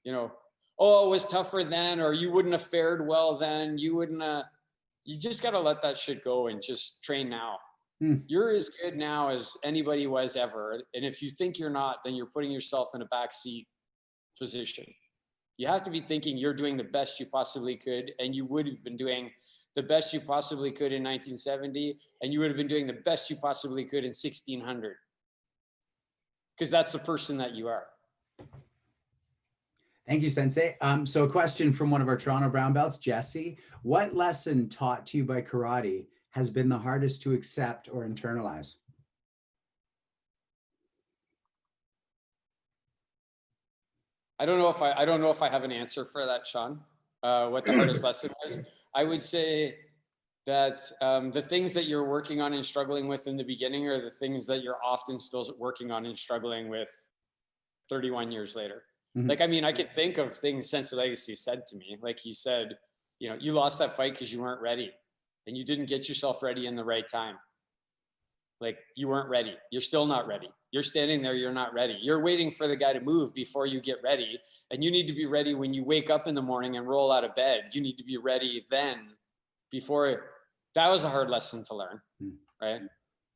A: you know, oh, it was tougher then, or you wouldn't have fared well then. You wouldn't, you just got to let that shit go and just train now. You're as good now as anybody was ever. And if you think you're not, then you're putting yourself in a backseat position. You have to be thinking you're doing the best you possibly could, and you would have been doing the best you possibly could in 1970, and you would have been doing the best you possibly could in 1600, because that's the person that you are.
B: Thank you, Sensei. So a question from one of our Toronto brown belts, Jesse. What lesson taught to you by karate has been the hardest to accept or internalize?
A: I don't know if I have an answer for that, Sean. What the hardest lesson was? I would say that the things that you're working on and struggling with in the beginning are the things that you're often still working on and struggling with 31 years later. Like, I mean, I could think of things Sensei Legacy said to me. Like, he said, you know, you lost that fight because you weren't ready and you didn't get yourself ready in the right time. Like, you weren't ready. You're still not ready. You're standing there, you're not ready. You're waiting for the guy to move before you get ready. And you need to be ready when you wake up in the morning and roll out of bed. You need to be ready then before. That was a hard lesson to learn, right?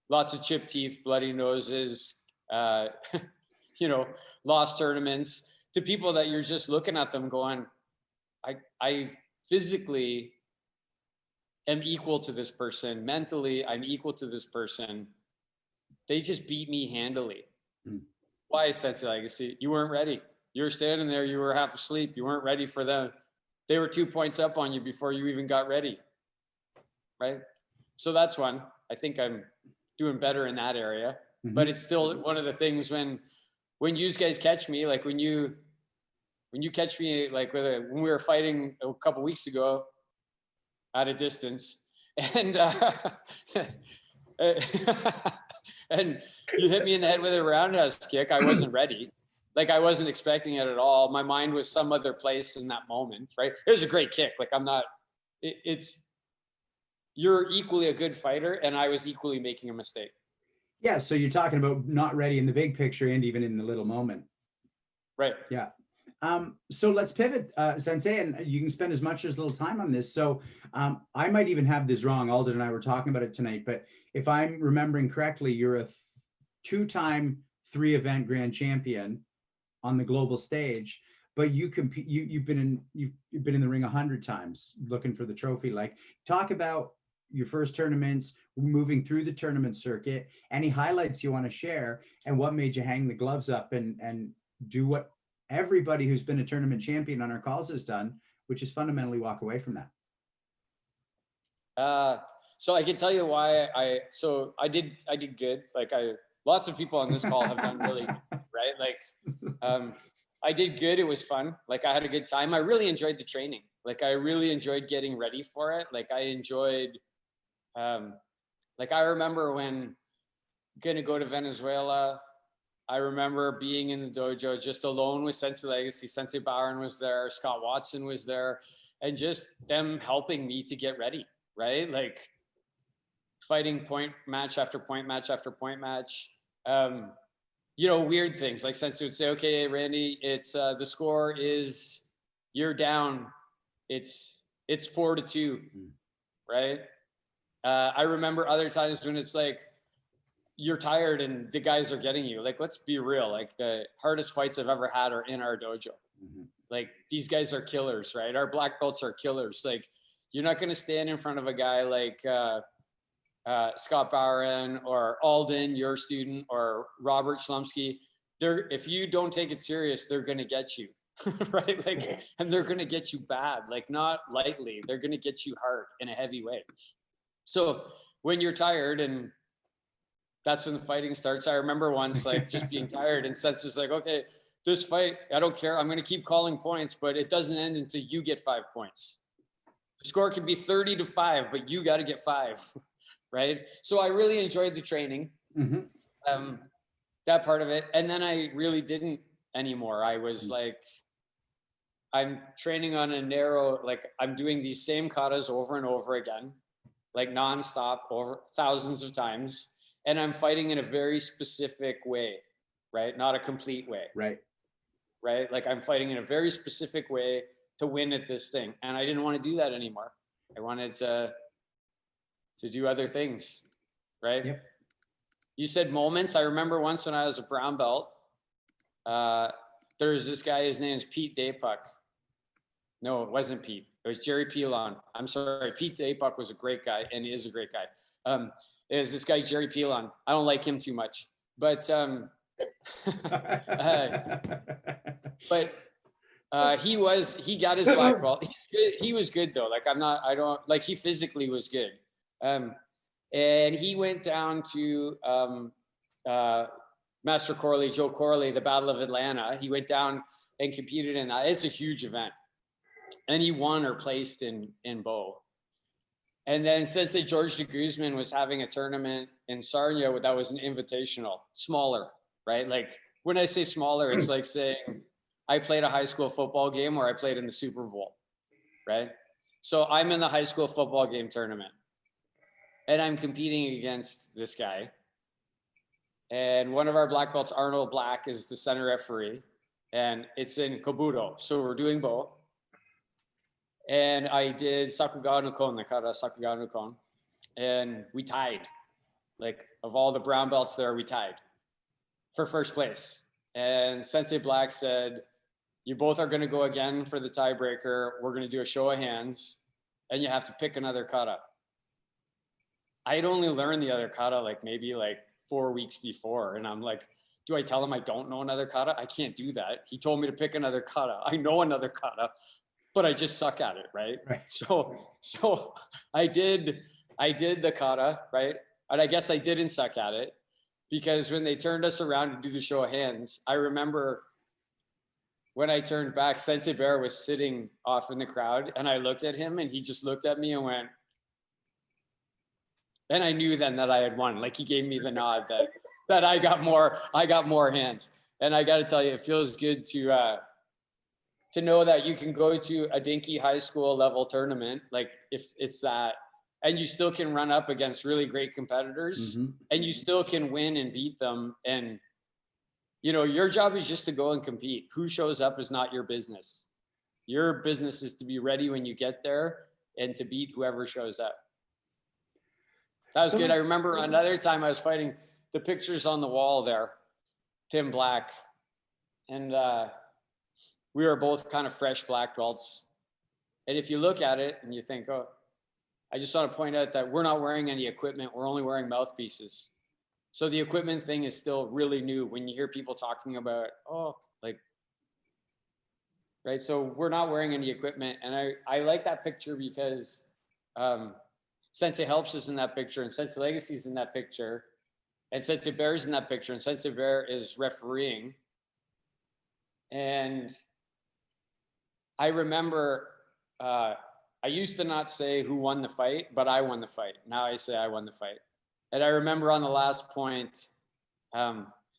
A: Lots of chipped teeth, bloody noses, you know, lost tournaments, to people that you're just looking at them going, I physically am equal to this person. Mentally, I'm equal to this person. They just beat me handily. Why, Sensei Legacy? You weren't ready. You were standing there, you were half asleep. You weren't ready for them. They were 2 points up on you before you even got ready, right? So that's one. I think I'm doing better in that area, but it's still one of the things when you guys catch me, like when you catch me, like when we were fighting a couple weeks ago at a distance, and and you hit me in the head with a roundhouse kick, I wasn't ready. Like I wasn't expecting it at all. My mind was some other place in that moment, right? It was a great kick. Like I'm not, you're equally a good fighter, and I was equally making a mistake.
B: Yeah, so you're talking about not ready in the big picture and even in the little moment.
A: Right.
B: Yeah. So let's pivot, Sensei, and you can spend as much as little time on this. So I might even have this wrong. Alden and I were talking about it tonight, but if I'm remembering correctly, you're a two-time 3-event grand champion on the global stage, but you compete. You've been in the ring 100 times looking for the trophy. Like, talk about your first tournaments, moving through the tournament circuit, any highlights you want to share, and what made you hang the gloves up and do what everybody who's been a tournament champion on our calls has done, which is fundamentally walk away from that.
A: So I can tell you why I did good. Like lots of people on this call have done really good, right? Like, I did good. It was fun. Like I had a good time. I really enjoyed the training. Like I really enjoyed getting ready for it. Like I enjoyed, like I remember when gonna go to Venezuela, I remember being in the dojo just alone with Sensei Legacy. Sensei Byron was there, Scott Watson was there, and just them helping me to get ready, right? Like fighting point match after point match after point match. You know, weird things like Sensei would say, okay, Randy, it's the score is you're down. It's 4-2, right? I remember other times when it's like, you're tired and the guys are getting you. Like, let's be real. Like the hardest fights I've ever had are in our dojo. Like these guys are killers, right? Our black belts are killers. Like you're not going to stand in front of a guy like Scott Barron or Alden, your student, or Robert Schlumsky. If you don't take it serious, they're going to get you, right? Like, and they're going to get you bad, like not lightly. They're going to get you hard in a heavy way. So when you're tired, and that's when the fighting starts. I remember once like just being tired and Sensei's like, okay, this fight, I don't care. I'm going to keep calling points, but it doesn't end until you get 5 points. The score can be 30-5, but you got to get 5, right? So I really enjoyed the training, that part of it. And then I really didn't anymore. I was like, I'm training on a narrow, like I'm doing these same katas over and over again, like nonstop over thousands of times. And I'm fighting in a very specific way, right? Not a complete way. Right. Like I'm fighting in a very specific way to win at this thing. And I didn't want to do that anymore. I wanted to do other things, right? Yep. You said moments. I remember once when I was a brown belt, there was this guy, his name's Pete Dapuck. No, it wasn't Pete. It was Jerry Pilon. I'm sorry. Pete Dapuck was a great guy, and he is a great guy. Is this guy Jerry Pilon? I don't like him too much, but he got his black belt. He's good. He was good though. Like he physically was good. And he went down to Master Corley, Joe Corley, the Battle of Atlanta. He went down and competed in that. It's a huge event, and he won or placed in bow. And then Sensei George de Guzman was having a tournament in Sarnia that was an invitational, smaller, right? Like when I say smaller, it's like saying I played a high school football game or I played in the Super Bowl, right? So I'm in the high school football game tournament and I'm competing against this guy. And one of our black belts, Arnold Black, is the center referee, and it's in Kobudo. So we're doing bow. And I did Sakuga no Kon, the Kata Sakuga no Kon, and we tied. Like of all the brown belts there, we tied for first place. And Sensei Black said, you both are going to go again for the tiebreaker. We're going to do a show of hands, and you have to pick another kata. I had only learned the other kata like maybe like 4 weeks before, and I'm like, do I tell him I don't know another kata? I can't do that. He told me to pick another kata. I know another kata, but I just suck at it, right? So I did I did the kata, right? And I guess I didn't suck at it because when they turned us around to do the show of hands, I remember when I turned back, Sensei Bear was sitting off in the crowd and I looked at him and he just looked at me and went, and I knew then that I had won. Like he gave me the nod that I got more hands. And I got to tell you, it feels good to know that you can go to a dinky high school level tournament, like if it's that, and you still can run up against really great competitors and you still can win and beat them. And, you know, your job is just to go and compete. Who shows up is not your business. Your business is to be ready when you get there and to beat whoever shows up. That was good. I remember another time I was fighting, the pictures on the wall there, Tim Black. And we were both kind of fresh black belts. And if you look at it and you think, oh, I just want to point out that we're not wearing any equipment. We're only wearing mouthpieces. So the equipment thing is still really new when you hear people talking about, oh, like, right? So we're not wearing any equipment. And I like that picture because Sensei Helps is in that picture and Sensei Legacy is in that picture and Sensei Bear is in that picture and Sensei Bear is refereeing. And I remember I used to not say who won the fight, but I won the fight. Now I say I won the fight. And I remember on the last point,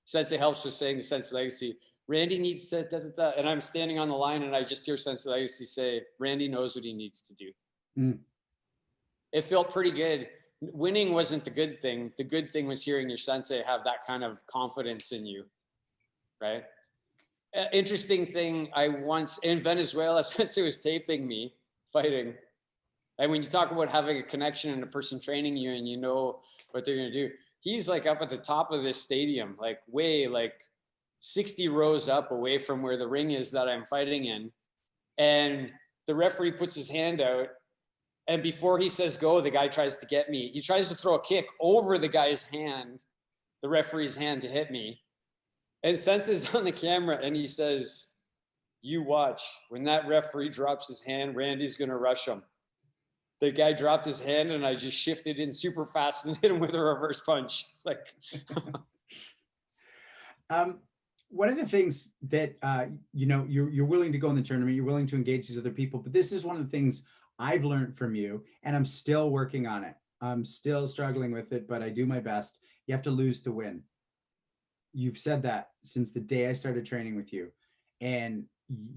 A: Sensei Helps was saying to Sensei Legacy, Randy needs to, da, da, da. And I'm standing on the line and I just hear Sensei Legacy say, Randy knows what he needs to do. It felt pretty good. Winning wasn't the good thing. The good thing was hearing your sensei have that kind of confidence in you, right? Interesting thing, I once, in Venezuela, Sensei was taping me fighting. And when you talk about having a connection and a person training you and you know what they're going to do, he's like up at the top of this stadium, like way like 60 rows up away from where the ring is that I'm fighting in. And the referee puts his hand out. And before he says go, the guy tries to get me. He tries to throw a kick over the guy's hand, the referee's hand, to hit me. And Sensei's on the camera and he says, you watch, when that referee drops his hand, Randy's going to rush him. The guy dropped his hand and I just shifted in super fast and hit him with a reverse punch. Like,
B: one of the things that, you know, you're willing to go in the tournament, you're willing to engage these other people, but this is one of the things I've learned from you, and I'm still working on it. I'm still struggling with it, but I do my best. You have to lose to win. You've said that since the day I started training with you, and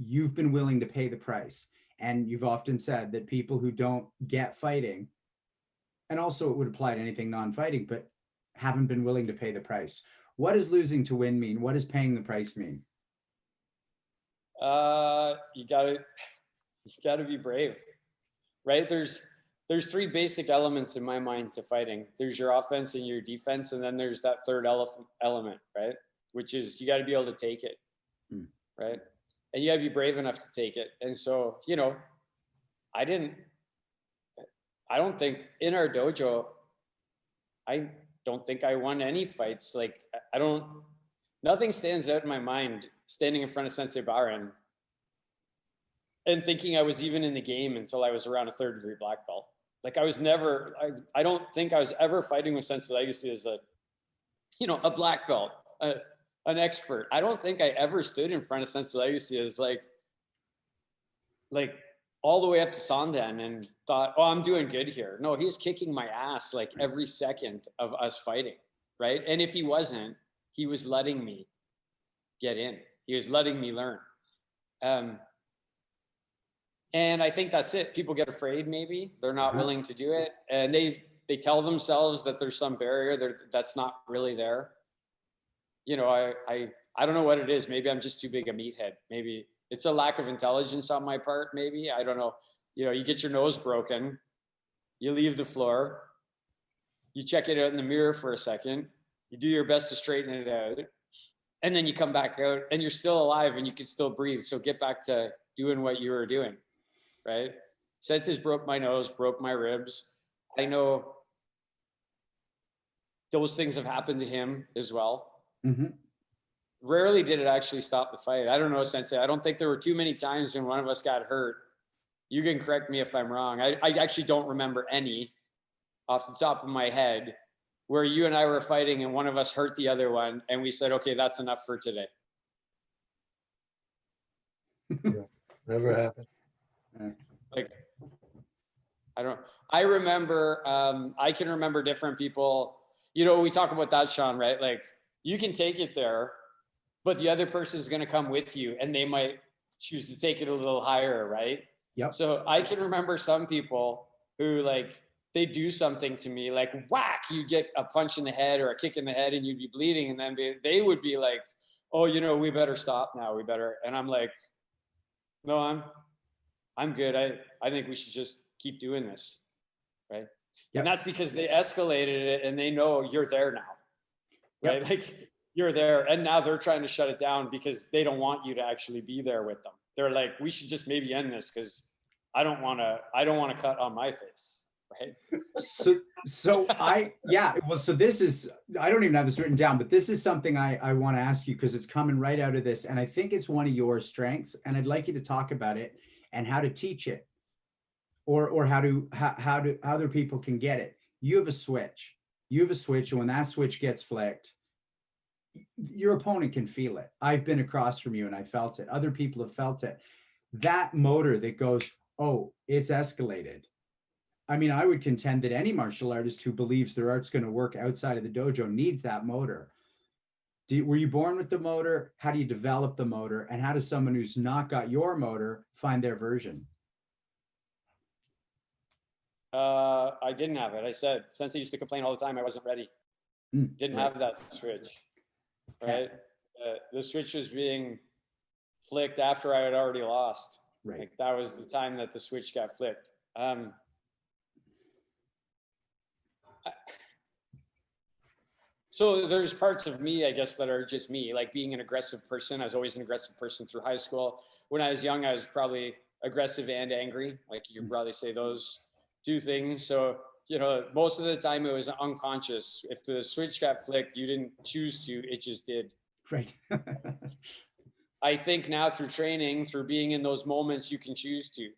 B: you've been willing to pay the price. And you've often said that people who don't get fighting, and also it would apply to anything non-fighting, but haven't been willing to pay the price. What does losing to win mean? What does paying the price mean?
A: You gotta be brave. Right? There's three basic elements in my mind to fighting. There's your offense and your defense, and then there's that third element, right? Which is you got to be able to take it, right? And you got to be brave enough to take it. And so, you know, I don't think in our dojo, I don't think I won any fights. Like nothing stands out in my mind standing in front of Sensei Baran and thinking I was even in the game until I was around a 3rd degree black belt. Like I was never, I don't think I was ever fighting with Sensei Legacy as a black belt, an expert. I don't think I ever stood in front of Sensei Legacy as like all the way up to Sandan and thought, oh, I'm doing good here. No, he was kicking my ass like every second of us fighting, right? And if he wasn't, he was letting me get in. He was letting me learn. And I think that's it. People get afraid, maybe. They're not willing to do it. And they tell themselves that there's some barrier that's not really there. You know, I don't know what it is. Maybe I'm just too big a meathead. Maybe it's a lack of intelligence on my part, maybe. I don't know. You know, you get your nose broken. You leave the floor. You check it out in the mirror for a second. You do your best to straighten it out. And then you come back out and you're still alive and you can still breathe. So get back to doing what you were doing. Right? Sensei's broke my nose, broke my ribs. I know those things have happened to him as well. Rarely did it actually stop the fight. I don't know, Sensei. I don't think there were too many times when one of us got hurt. You can correct me if I'm wrong. I actually don't remember any off the top of my head where you and I were fighting and one of us hurt the other one and we said, okay, that's enough for today?
D: Never happened.
A: Like, I remember, I can remember different people, you know, we talk about that, Sean, right? Like, you can take it there, but the other person is going to come with you and they might choose to take it a little higher, right?
B: Yep.
A: So I can remember some people who, like, they do something to me, like whack, you get a punch in the head or a kick in the head and you'd be bleeding. And then they would be like, oh, you know, we better stop now. We better. And I'm like, no, I'm good. I think we should just keep doing this. Right. Yep. And that's because they escalated it and they know you're there now. Right. Yep. Like, you're there and now they're trying to shut it down because they don't want you to actually be there with them. They're like, we should just maybe end this because I don't want to cut on my face. Right.
B: So this is, I don't even have this written down, but this is something I want to ask you because it's coming right out of this. And I think it's one of your strengths and I'd like you to talk about it and how to teach it or how other people can get it. You have a switch, and when that switch gets flicked, your opponent can feel it. I've been across from you and I felt it. Other people have felt it. That motor that goes, oh, it's escalated. I mean, I would contend that any martial artist who believes their art's going to work outside of the dojo needs that motor. Were you born with the motor? How do you develop the motor? And how does someone who's not got your motor find their version?
A: I didn't have it. I said, Sensei used to complain all the time I wasn't ready. Didn't have that switch. Right? The switch was being flicked after I had already lost.
B: Right.
A: Like, that was the time that the switch got flicked. So there's parts of me, I guess, that are just me, like being an aggressive person. I was always an aggressive person through high school. When I was young, I was probably aggressive and angry. Like, you could probably say those two things. So, you know, most of the time it was unconscious. If the switch got flicked, you didn't choose to, it just did.
B: Right.
A: I think now through training, through being in those moments, you can choose to,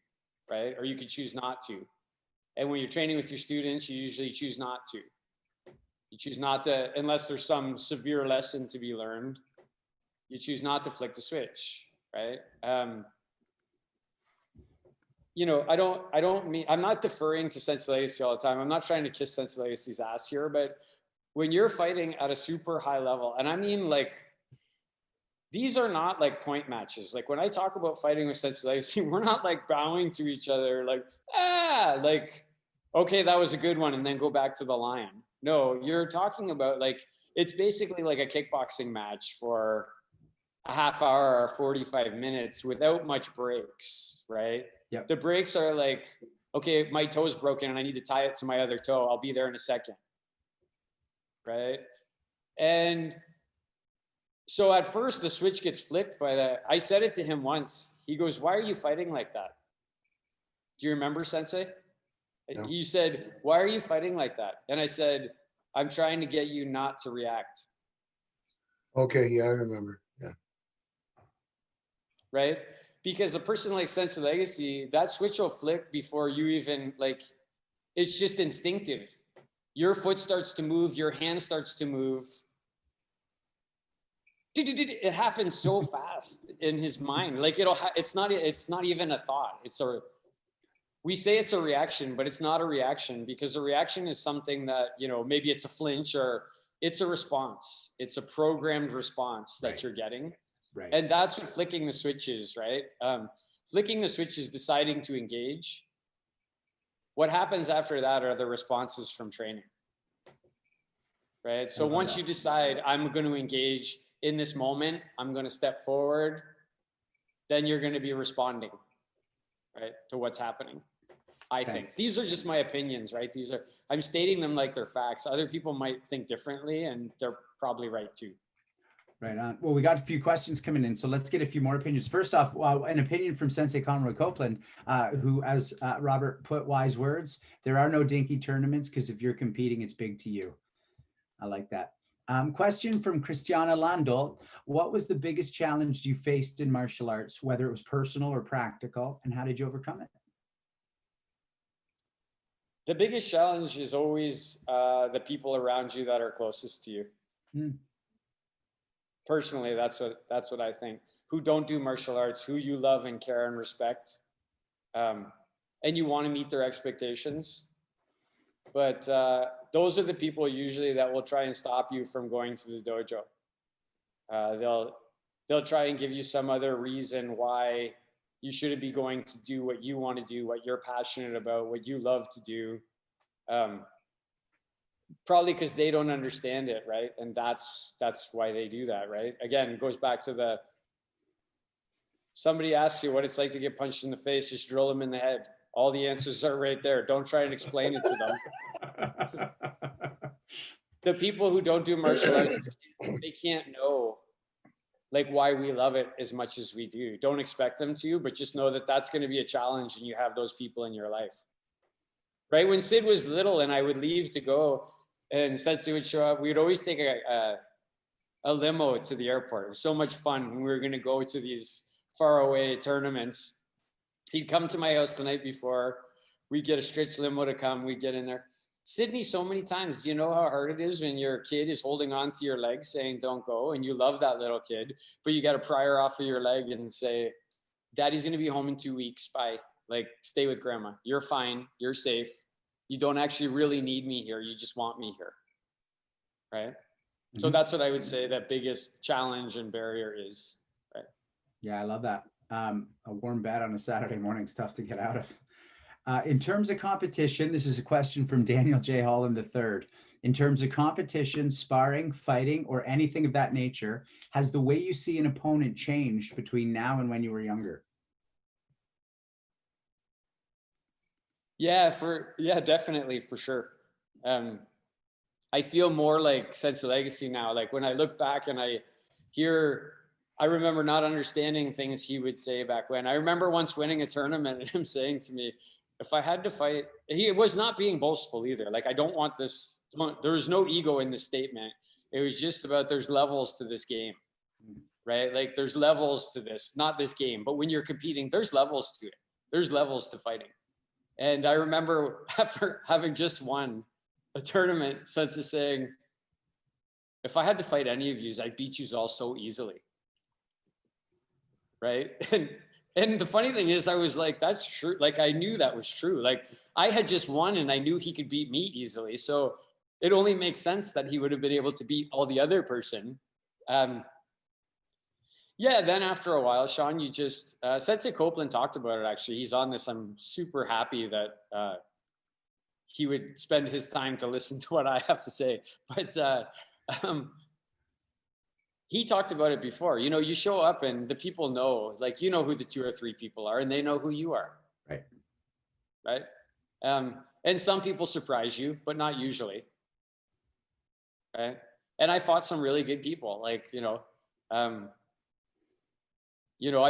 A: right? Or you can choose not to. And when you're training with your students, you usually choose not to. You choose not to, unless there's some severe lesson to be learned, you choose not to flick the switch, right? You know, I'm not deferring to Sensei Legacy all the time. I'm not trying to kiss Sensei Legacy's ass here, but when you're fighting at a super high level, and I mean, like, these are not like point matches. Like, when I talk about fighting with Sensei Legacy, we're not like bowing to each other, like, like, okay, that was a good one, and then go back to the line. No, you're talking about, like, it's basically like a kickboxing match for a half hour or 45 minutes without much breaks, right?
B: Yep.
A: The breaks are like, okay, my toe's broken and I need to tie it to my other toe. I'll be there in a second, right? And so at first the switch gets flipped by that. I said it to him once. He goes, why are you fighting like that? Do you remember, Sensei? No. He said, why are you fighting like that? And I said, I'm trying to get you not to react.
D: Okay, yeah, I remember. Yeah.
A: Right? Because a person like Sensei Legacy, that switch will flick before you even, like, it's just instinctive. Your foot starts to move, your hand starts to move. It happens so fast in his mind. Like, it's not even a thought. We say it's a reaction, but it's not a reaction, because a reaction is something that, you know, maybe it's a flinch or it's a response. It's a programmed response that you're getting.
B: Right.
A: And that's what flicking the switch is, right? Flicking the switch is deciding to engage. What happens after that are the responses from training, right? So once you decide, I'm going to engage in this moment, I'm going to step forward, then you're going to be responding, right, to what's happening. I think these are just my opinions, right? I'm stating them like they're facts. Other people might think differently, and they're probably right too.
B: Right on. Well, we got a few questions coming in, so let's get a few more opinions. First off, an opinion from Sensei Conroy Copeland, who, as Robert put wise words, there are no dinky tournaments, because if you're competing, it's big to you. I like that. Question from Christiana Landol. What was the biggest challenge you faced in martial arts, whether it was personal or practical, and how did you overcome it?
A: The biggest challenge is always the people around you that are closest to you. Personally, that's what I think. Who don't do martial arts, who you love and care and respect, and you want to meet their expectations. But those are the people usually that will try and stop you from going to the dojo. They'll try and give you some other reason why you shouldn't be going to do what you want to do, what you're passionate about, what you love to do. Probably because they don't understand it, right? And that's why they do that, right? Again, it goes back to somebody asks you what it's like to get punched in the face, just drill them in the head. All the answers are right there. Don't try and explain it to them. The people who don't do martial arts, they can't know like why we love it as much as we do. Don't expect them to, but just know that that's going to be a challenge and you have those people in your life. Right? When Sid was little and I would leave to go and Sensei would show up, we would always take a limo to the airport. It was so much fun when we were going to go to these faraway tournaments. He'd come to my house the night before. We'd get a stretch limo to come. We'd get in there. Sydney, so many times, do you know how hard it is when your kid is holding on to your leg saying, don't go, and you love that little kid, but you got to pry her off of your leg and say, Daddy's going to be home in 2 weeks. Bye. Like, stay with grandma. You're fine. You're safe. You don't actually really need me here. You just want me here. Right? Mm-hmm. So that's what I would say that biggest challenge and barrier is. Right?
B: Yeah, I love that. A warm bed on a Saturday morning is tough to get out of. In terms of competition, this is a question from Daniel J. Holland III. In terms of competition, sparring, fighting, or anything of that nature, has the way you see an opponent changed between now and when you were younger?
A: Yeah, definitely, for sure. I feel more like Sense of Legacy now. Like when I look back and I remember not understanding things he would say back when. I remember once winning a tournament and him saying to me, if I had to fight, he was not being boastful either. Like, I don't want this, there was no ego in this statement. It was just about there's levels to this game, right? Like there's levels to this, not this game, but when you're competing, there's levels to it. There's levels to fighting. And I remember after having just won a tournament, Sensei saying, if I had to fight any of you, I'd beat you all so easily. Right? And the funny thing is, I was like, that's true. Like, I knew that was true. Like, I had just won and I knew he could beat me easily. So it only makes sense that he would have been able to beat all the other person. Yeah, then after a while, Sean, you just, Sensei Copeland talked about it, actually. He's on this. I'm super happy that he would spend his time to listen to what I have to say. But he talked about it before. You know, you show up and the people know, like, you know who the 2 or 3 people are and they know who you are.
B: Right.
A: Right. And some people surprise you, but not usually. Right. And I fought some really good people. Like, I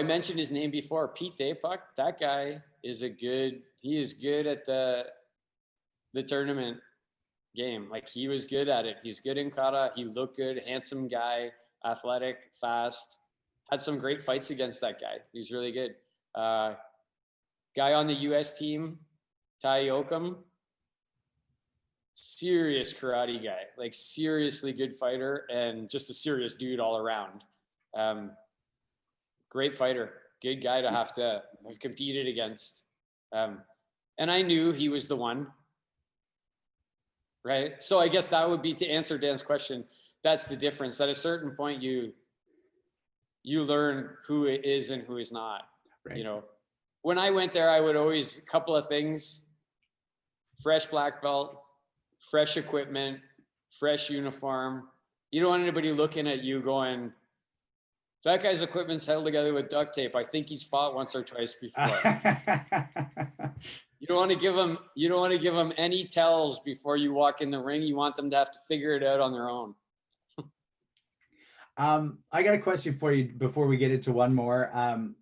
A: mentioned his name before, Pete Dapuck. That guy is he is good at the tournament game. Like, he was good at it. He's good in Kata. He looked good, handsome guy, athletic, fast. Had some great fights against that guy. He's really good. Guy on the US team, Tai Yokum, serious karate guy, like seriously good fighter and just a serious dude all around. Great fighter, good guy to have competed against. And I knew he was the one, right? So I guess that would be, to answer Dan's question, that's the difference. At a certain point, you learn who it is and who is not. Right. When I went there, I would always, a couple of things: fresh black belt, fresh equipment, fresh uniform. You don't want anybody looking at you going, that guy's equipment's held together with duct tape. I think he's fought once or twice before. You don't want to give them any tells before you walk in the ring. You want them to have to figure it out on their own.
B: I got a question for you before we get into one more.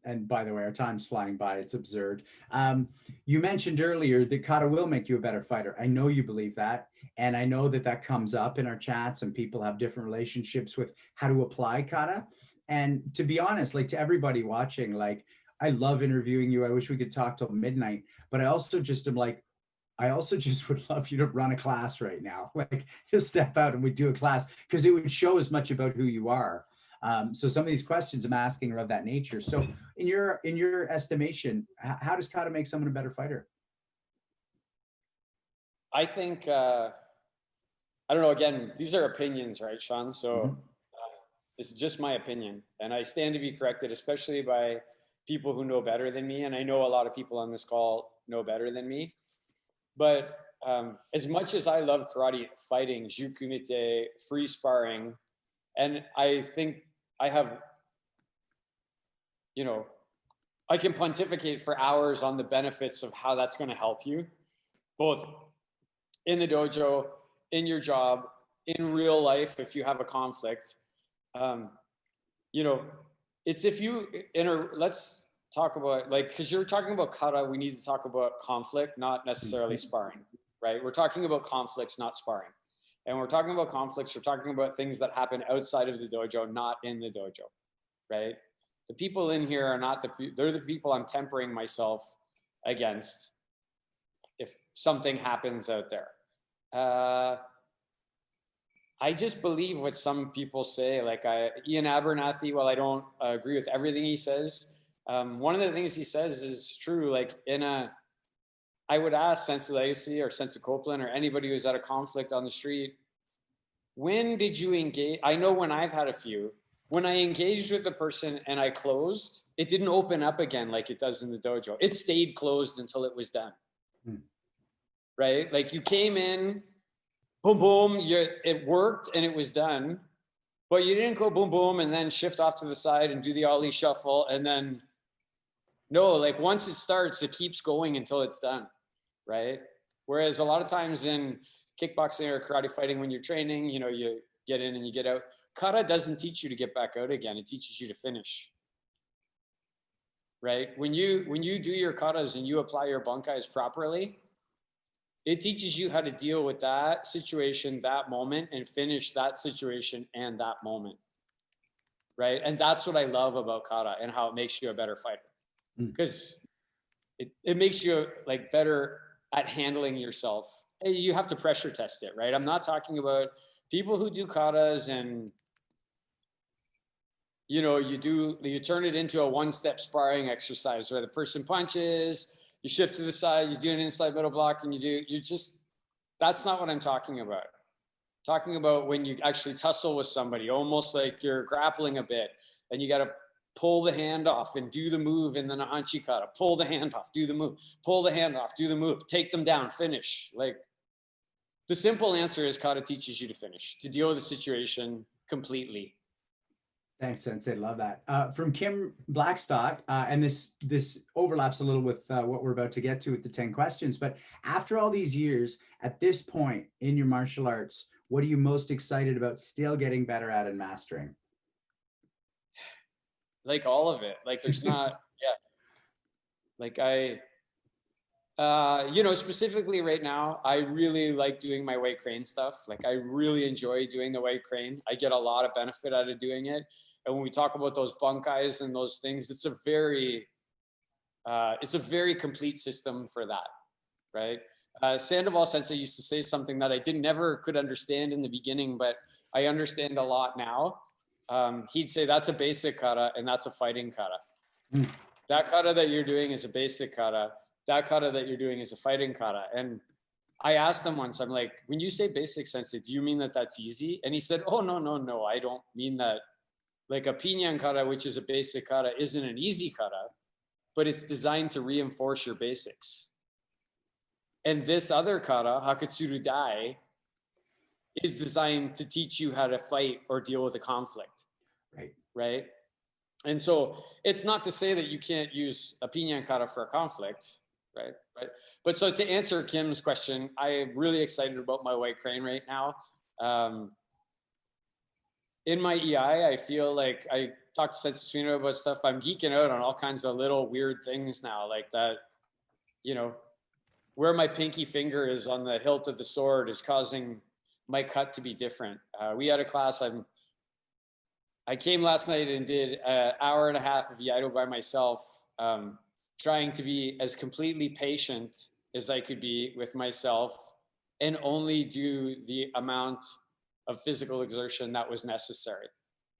B: And by the way, our time's flying by. It's absurd. You mentioned earlier that Kata will make you a better fighter. I know you believe that. And I know that comes up in our chats and people have different relationships with how to apply Kata. And to be honest, like, to everybody watching, like, I love interviewing you. I wish we could talk till midnight, but I also just am like, I also just would love you to run a class right now. Like just step out and we do a class because it would show as much about who you are. So some of these questions I'm asking are of that nature. So in your estimation, how does Kata make someone a better fighter?
A: I think, I don't know, again, these are opinions, right, Sean? So this is just my opinion. And I stand to be corrected, especially by people who know better than me. And I know a lot of people on this call know better than me. But as much as I love karate, fighting, jiu kumite, free sparring, and I think I have, you know, I can pontificate for hours on the benefits of how that's going to help you, both in the dojo, in your job, in real life, if you have a conflict. You know, it's if you let's talk about, like, because you're talking about kata, we need to talk about conflict, not necessarily sparring, right? We're talking about conflicts, not sparring. And we're talking about conflicts, we're talking about things that happen outside of the dojo, not in the dojo, right? The people in here are not they're the people I'm tempering myself against if something happens out there. I just believe what some people say, like Ian Abernathy, while I don't agree with everything he says, one of the things he says is true. Like I would ask Sensei Legacy or Sensei Copeland or anybody who's at a conflict on the street, when did you engage? I know when I've had a few, when I engaged with the person and I closed, it didn't open up again like it does in the dojo. It stayed closed until it was done. Right? Like you came in, boom, boom, it worked and it was done, but you didn't go boom, boom, and then shift off to the side and do the ollie shuffle. And then, no, like once it starts, it keeps going until it's done, right? Whereas a lot of times in kickboxing or karate fighting, when you're training, you know, you get in and you get out. Kata doesn't teach you to get back out again. It teaches you to finish, right? When you do your katas and you apply your bankais properly, it teaches you how to deal with that situation, that moment, and finish that situation and that moment, right? And that's what I love about kata and how it makes you a better fighter, because it makes you like better at handling yourself. You have to pressure test it, right? I'm not talking about people who do katas and, you know, you turn it into a one-step sparring exercise where the person punches, you shift to the side, you do an inside middle block, and that's not what I'm talking about. I'm talking about when you actually tussle with somebody, almost like you're grappling a bit, and you got to pull the hand off and do the move, and then a hanchi kata, pull the hand off, do the move, pull the hand off, do the move, take them down, finish. Like, the simple answer is kata teaches you to finish, to deal with the situation completely.
B: Thanks, Sensei. Love that. From Kim Blackstock, and this overlaps a little with what we're about to get to with the 10 questions, but after all these years, at this point in your martial arts, what are you most excited about still getting better at and mastering?
A: Like all of it. Like there's not, yeah. Like you know, specifically right now, I really like doing my weight crane stuff. Like I really enjoy doing the weight crane. I get a lot of benefit out of doing it. And when we talk about those bankais and those things, it's a very complete system for that, right? Sandoval Sensei used to say something that I never could understand in the beginning, but I understand a lot now. He'd say that's a basic kata and that's a fighting kata. That kata that you're doing is a basic kata. That kata that you're doing is a fighting kata. And I asked him once, I'm like, when you say basic, Sensei, do you mean that that's easy? And he said, oh, no, I don't mean that. Like a pinyan kata, which is a basic kata, isn't an easy kata, but it's designed to reinforce your basics. And this other kata, Hakutsuru Dai, is designed to teach you how to fight or deal with a conflict. Right? And so it's not to say that you can't use a pinyan kata for a conflict, right? But so to answer Kim's question, I'm really excited about my white crane right now. In my EI, I feel like I talked to Sensei Suino about stuff. I'm geeking out on all kinds of little weird things now, like that, you know, where my pinky finger is on the hilt of the sword is causing my cut to be different. We had a class, I came last night and did an hour and a half of Iaido by myself, trying to be as completely patient as I could be with myself and only do the amount of physical exertion that was necessary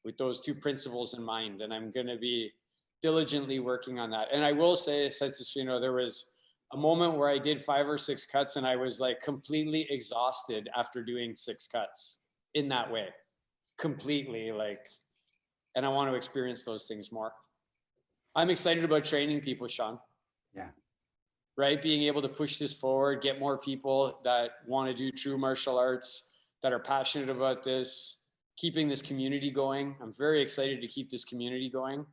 A: with those two principles in mind. And I'm going to be diligently working on that. And I will say, since you know, there was a moment where I did 5 or 6 cuts and I was like completely exhausted after doing 6 cuts in that way, completely like, and I want to experience those things more. I'm excited about training people, Sean.
B: Yeah.
A: Right? Being able to push this forward, get more people that want to do true martial arts, that are passionate about this, keeping this community going. I'm very excited to keep this community going.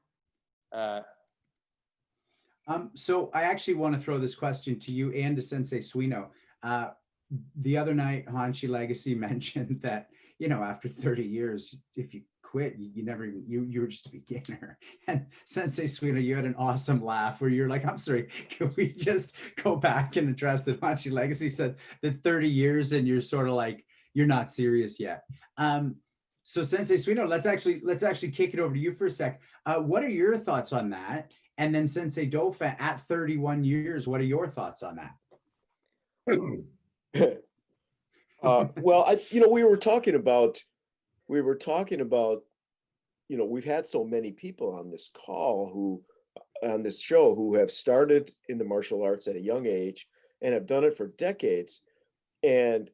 B: So I actually want to throw this question to you and to Sensei Suino. The other night, Hanshi Legacy mentioned that, you know, after 30 years, if you quit, you never even, you were just a beginner. And Sensei Suino, you had an awesome laugh where you're like, I'm sorry, can we just go back and address that Hanshi Legacy said that 30 years and you're sort of like, you're not serious yet. So Sensei Suino, let's actually kick it over to you for a sec. What are your thoughts on that? And then Sensei Dauphin, at 31 years, what are your thoughts on that?
C: Well, we were talking about, we've had so many people on this call on this show who have started in the martial arts at a young age and have done it for decades. And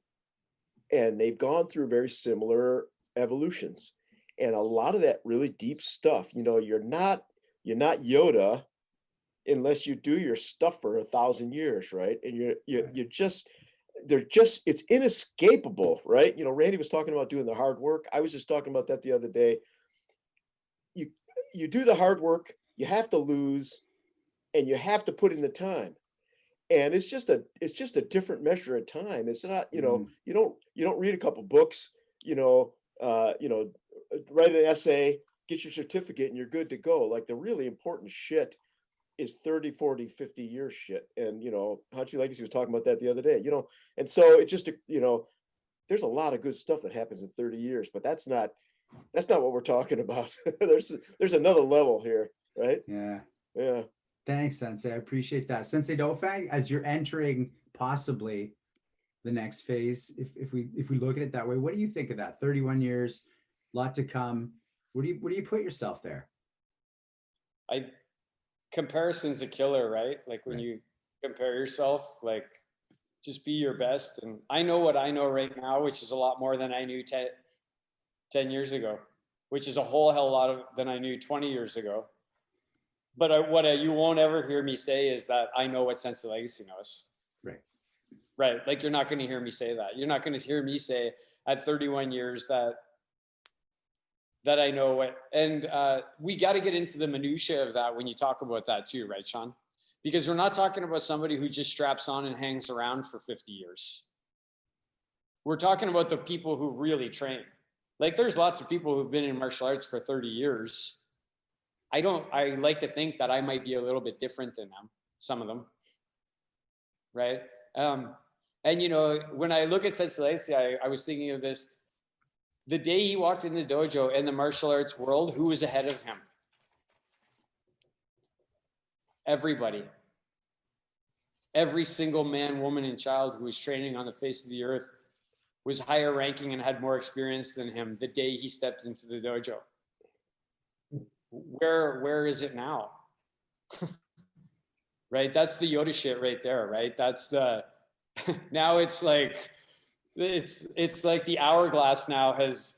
C: they've gone through very similar evolutions. And a lot of that really deep stuff, you're not Yoda unless you do your stuff for 1,000 years, right? And it's inescapable, right? Randy was talking about doing the hard work. I was just talking about that the other day. You do the hard work, you have to lose, and you have to put in the time. And it's just a different measure of time. It's not, you don't read a couple books, write an essay, get your certificate, and you're good to go. Like, the really important shit is 30, 40, 50 years shit. And, Hanshi Legacy was talking about that the other day, and so it just, there's a lot of good stuff that happens in 30 years, but that's not what we're talking about. There's another level here, right?
B: Yeah.
C: Yeah.
B: Thanks, Sensei. I appreciate that. Sensei Dauphin, as you're entering possibly the next phase, if we look at it that way, what do you think of that? 31 years, lot to come. Where do you put yourself there?
A: Comparison's a killer, right? Like when you compare yourself, like just be your best. And I know what I know right now, which is a lot more than I knew 10 years ago, which is a whole hell lot than I knew 20 years ago. But what you won't ever hear me say is that I know what Sensei Legacy knows. Right. Like, you're not going to hear me say that. You're not going to hear me say at 31 years that I know what, and we got to get into the minutia of that when you talk about that too, right, Sean? Because we're not talking about somebody who just straps on and hangs around for 50 years. We're talking about the people who really train. Like, there's lots of people who've been in martial arts for 30 years. I like to think that I might be a little bit different than them, some of them, right? And, when I look at Sensei Legacy, I was thinking of this. The day he walked in the dojo in the martial arts world, who was ahead of him? Everybody. Every single man, woman, and child who was training on the face of the earth was higher ranking and had more experience than him the day he stepped into the dojo. Where is it now? Right? That's the Yoda shit right there, right? That's the, now it's like, it's like the hourglass now has,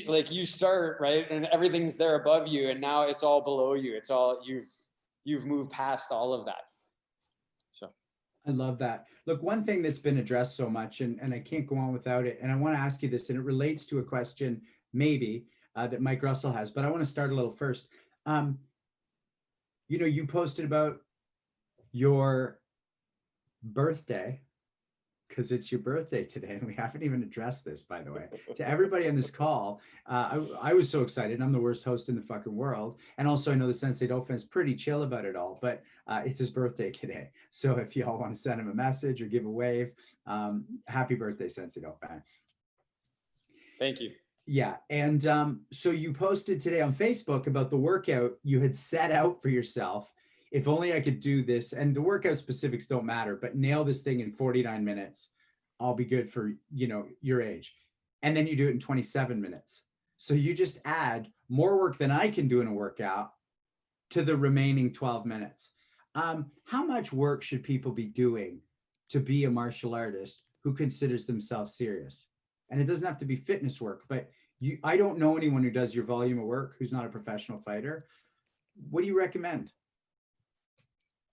A: like, you start, right? And everything's there above you, and now it's all below you. It's all, you've moved past all of that. So
B: I love that. Look, one thing that's been addressed so much, and I can't go on without it, and I want to ask you this, and it relates to a question maybe that Mike Russell has, but I want to start a little first. You posted about your birthday, because it's your birthday today, and we haven't even addressed this, by the way. To everybody on this call, I was so excited. I'm the worst host in the fucking world. And also, I know the Sensei Dauphin is pretty chill about it all, but it's his birthday today. So if y'all want to send him a message or give a wave, happy birthday, Sensei Dauphin.
A: Thank you.
B: Yeah. And so you posted today on Facebook about the workout you had set out for yourself. if only I could do this, and the workout specifics don't matter, but nail this thing in 49 minutes, I'll be good for, your age. And then you do it in 27 minutes. So you just add more work than I can do in a workout to the remaining 12 minutes. How much work should people be doing to be a martial artist who considers themselves serious? And it doesn't have to be fitness work, but I don't know anyone who does your volume of work who's not a professional fighter. What do you recommend?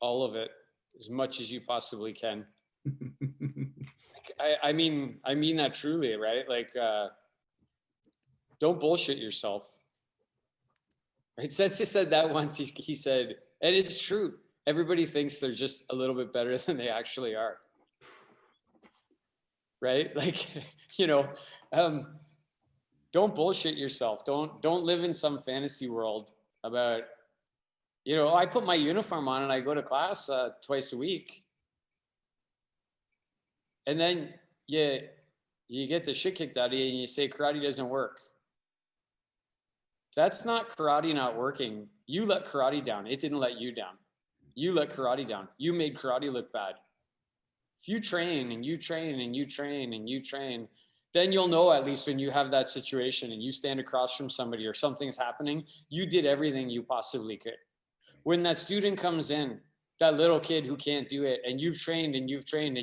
A: All of it, as much as you possibly can. I mean that truly, right? Like, don't bullshit yourself. Right? Sensei said that once. He said, and it's true. Everybody thinks they're just a little bit better than they actually are. Right? Like, don't bullshit yourself. Don't live in some fantasy world about, I put my uniform on and I go to class twice a week. And then you get the shit kicked out of you and you say karate doesn't work. That's not karate not working. You let karate down. It didn't let you down. You let karate down. You made karate look bad. If you train and you train and you train and you train, then you'll know, at least when you have that situation and you stand across from somebody or something's happening, you did everything you possibly could. When that student comes in, that little kid who can't do it, and you've trained and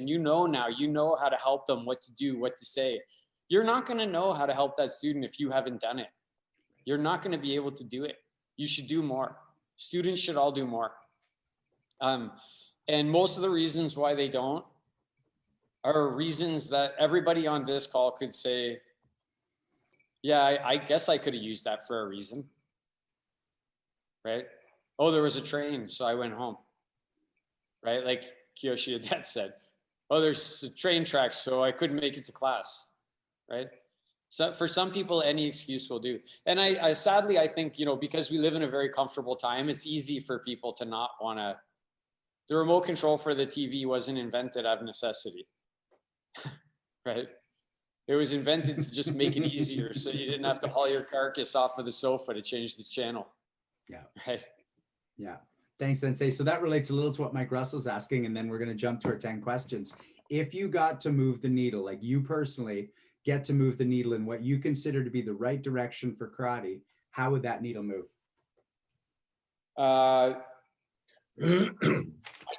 A: you know now, you know how to help them, what to do, what to say. You're not going to know how to help that student if you haven't done it. You're not going to be able to do it. You should do more. Students should all do more. And most of the reasons why they don't are reasons that everybody on this call could say, yeah, I guess I could have used that for a reason. Right? Oh, there was a train, so I went home. Right? Like Kyoshi Randy said, oh, there's a train tracks, so I couldn't make it to class. Right? So for some people, any excuse will do. And I sadly, I think, because we live in a very comfortable time, it's easy for people to not want to. The remote control for the TV wasn't invented out of necessity. Right? It was invented to just make it easier so you didn't have to haul your carcass off of the sofa to change the channel.
B: Yeah.
A: Right.
B: Yeah. Thanks, Sensei. So that relates a little to what Mike Russell's asking, and then we're going to jump to our 10 questions. If you got to move the needle, like you personally get to move the needle in what you consider to be the right direction for karate, how would that needle move?
A: I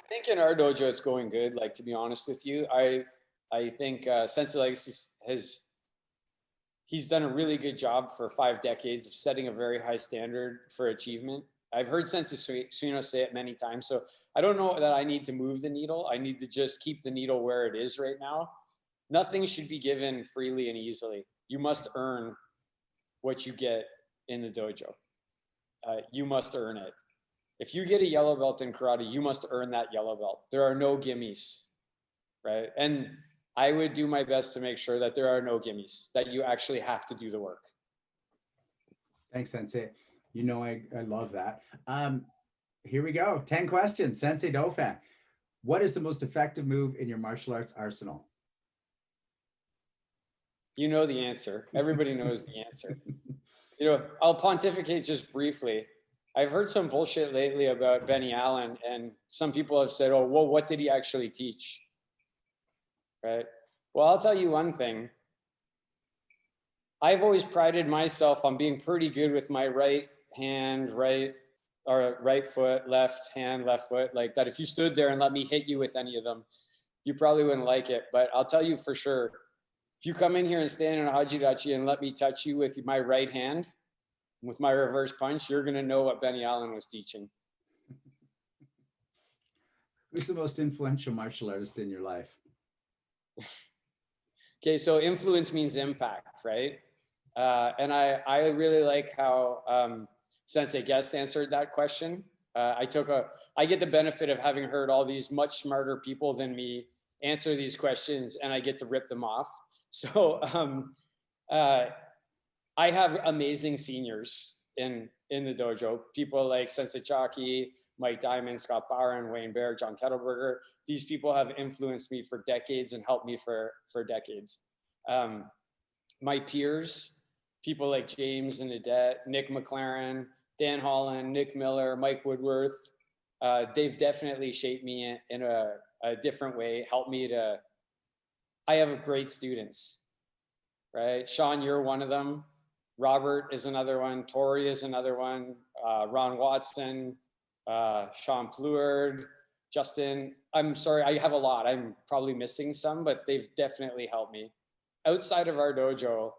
A: think in our dojo, it's going good. Like, to be honest with you, I think Sensei Legacy he's done a really good job for 5 decades of setting a very high standard for achievement. I've heard Sensei Suino say it many times. So I don't know that I need to move the needle. I need to just keep the needle where it is right now. Nothing should be given freely and easily. You must earn what you get in the dojo. You must earn it. If you get a yellow belt in karate, you must earn that yellow belt. There are no gimmies, right? And I would do my best to make sure that there are no gimmies, that you actually have to do the work.
B: Thanks, Sensei. I love that. Here we go. 10 questions. Sensei Dauphin, what is the most effective move in your martial arts arsenal?
A: You know the answer. Everybody knows the answer. I'll pontificate just briefly. I've heard some bullshit lately about Benny Allen, and some people have said, oh, well, what did he actually teach? Right? Well, I'll tell you one thing. I've always prided myself on being pretty good with my right hand, right foot, left hand, left foot, like that. If you stood there and let me hit you with any of them, you probably wouldn't like it. But I'll tell you for sure, if you come in here and stand in a hajidachi and let me touch you with my right hand, with my reverse punch, you're going to know what Benny Allen was teaching.
B: Who's the most influential martial artist in your life?
A: Okay, so influence means impact, right? And I really like how Sensei Guest answered that question. I get the benefit of having heard all these much smarter people than me answer these questions, and I get to rip them off. So I have amazing seniors in the dojo, people like Sensei Chaki, Mike Diamond, Scott Byron, Wayne Bear, John Kettleberger. These people have influenced me for decades and helped me for decades. My peers, people like James and Adet, Nick McLaren, Dan Holland, Nick Miller, Mike Woodworth, they've definitely shaped me in a different way, helped me to, I have great students, right? Sean, you're one of them. Robert is another one. Tori is another one. Ron Watson, Sean Pleward, Justin. I'm sorry, I have a lot. I'm probably missing some, but they've definitely helped me. Outside of our dojo,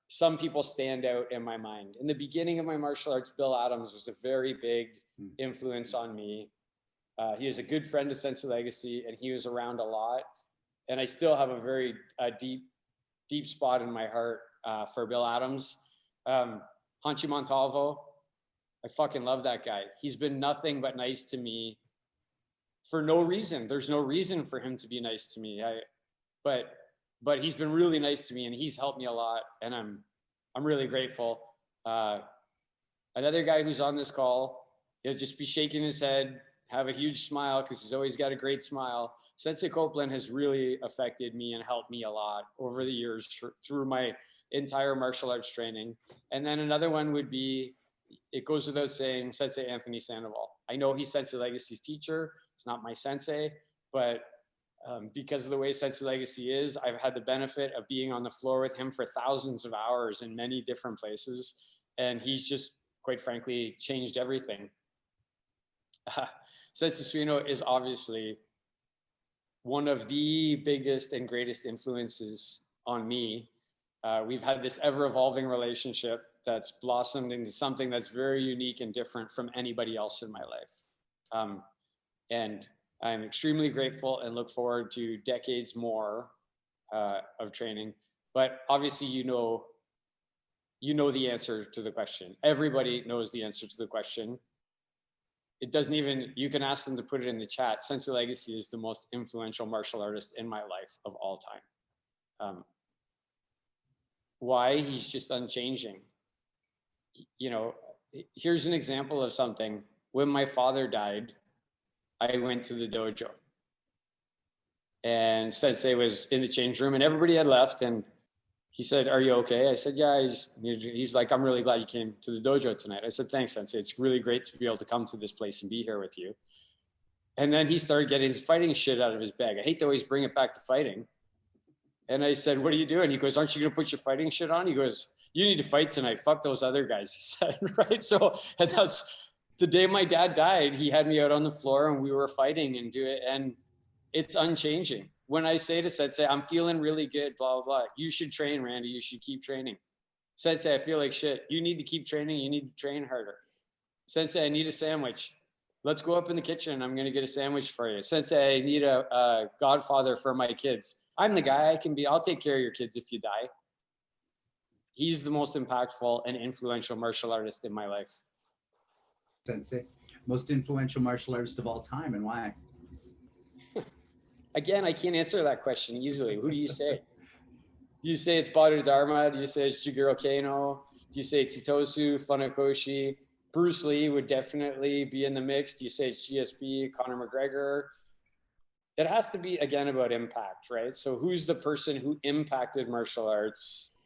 A: some people stand out in my mind. In the beginning of my martial arts, Bill Adams was a very big influence on me. He is a good friend to Sensei Legacy, and he was around a lot. And I still have a very deep spot in my heart for Bill Adams. Hanchi Montalvo, I fucking love that guy. He's been nothing but nice to me for no reason. There's no reason for him to be nice to me. But he's been really nice to me, and he's helped me a lot, and I'm really grateful. Another guy who's on this call, he'll just be shaking his head, have a huge smile because he's always got a great smile. Sensei Copeland has really affected me and helped me a lot over the years through my entire martial arts training. And then another one would be, it goes without saying, Sensei Anthony Sandoval. I know he's Sensei Legacy's teacher. It's not my sensei, but because of the way Sensei Legacy is, I've had the benefit of being on the floor with him for thousands of hours in many different places. And he's just, quite frankly, changed everything. Sensei Suino is obviously one of the biggest and greatest influences on me. We've had this ever-evolving relationship that's blossomed into something that's very unique and different from anybody else in my life. And I'm extremely grateful and look forward to decades more of training. But obviously, you know the answer to the question. Everybody knows the answer to the question. It doesn't even, you can ask them to put it in the chat. Sensei Legacy is the most influential martial artist in my life of all time. Why? He's just unchanging. You know, here's an example of something. When my father died, I went to the dojo. And Sensei was in the change room and everybody had left. And he said, "Are you okay?" I said, "Yeah, he's like, I'm really glad you came to the dojo tonight." I said, "Thanks, Sensei. It's really great to be able to come to this place and be here with you." And then he started getting his fighting shit out of his bag. I hate to always bring it back to fighting. And I said, "What are you doing?" He goes, "Aren't you going to put your fighting shit on?" He goes, "You need to fight tonight. Fuck those other guys," he said, right? So, and that's the day my dad died, he had me out on the floor and we were fighting and do it. And it's unchanging. When I say to Sensei, "I'm feeling really good, blah, blah, blah. You should train, Randy. You should keep training." Sensei, "I feel like shit." "You need to keep training. You need to train harder." Sensei, "I need a sandwich." "Let's go up in the kitchen. I'm going to get a sandwich for you." Sensei, "I need a godfather for my kids." "I'm the guy. I'll take care of your kids if you die." He's the most impactful and influential martial artist in my life.
B: Sensei, most influential martial artist of all time, and why?
A: Again, I can't answer that question easily. Who do you say? Do you say it's Badu Dharma? Do you say it's Jigoro Kano? Do you say it's Itosu, Funakoshi? Bruce Lee would definitely be in the mix. Do you say it's GSP, Conor McGregor? It has to be, again, about impact, right? So who's the person who impacted martial arts?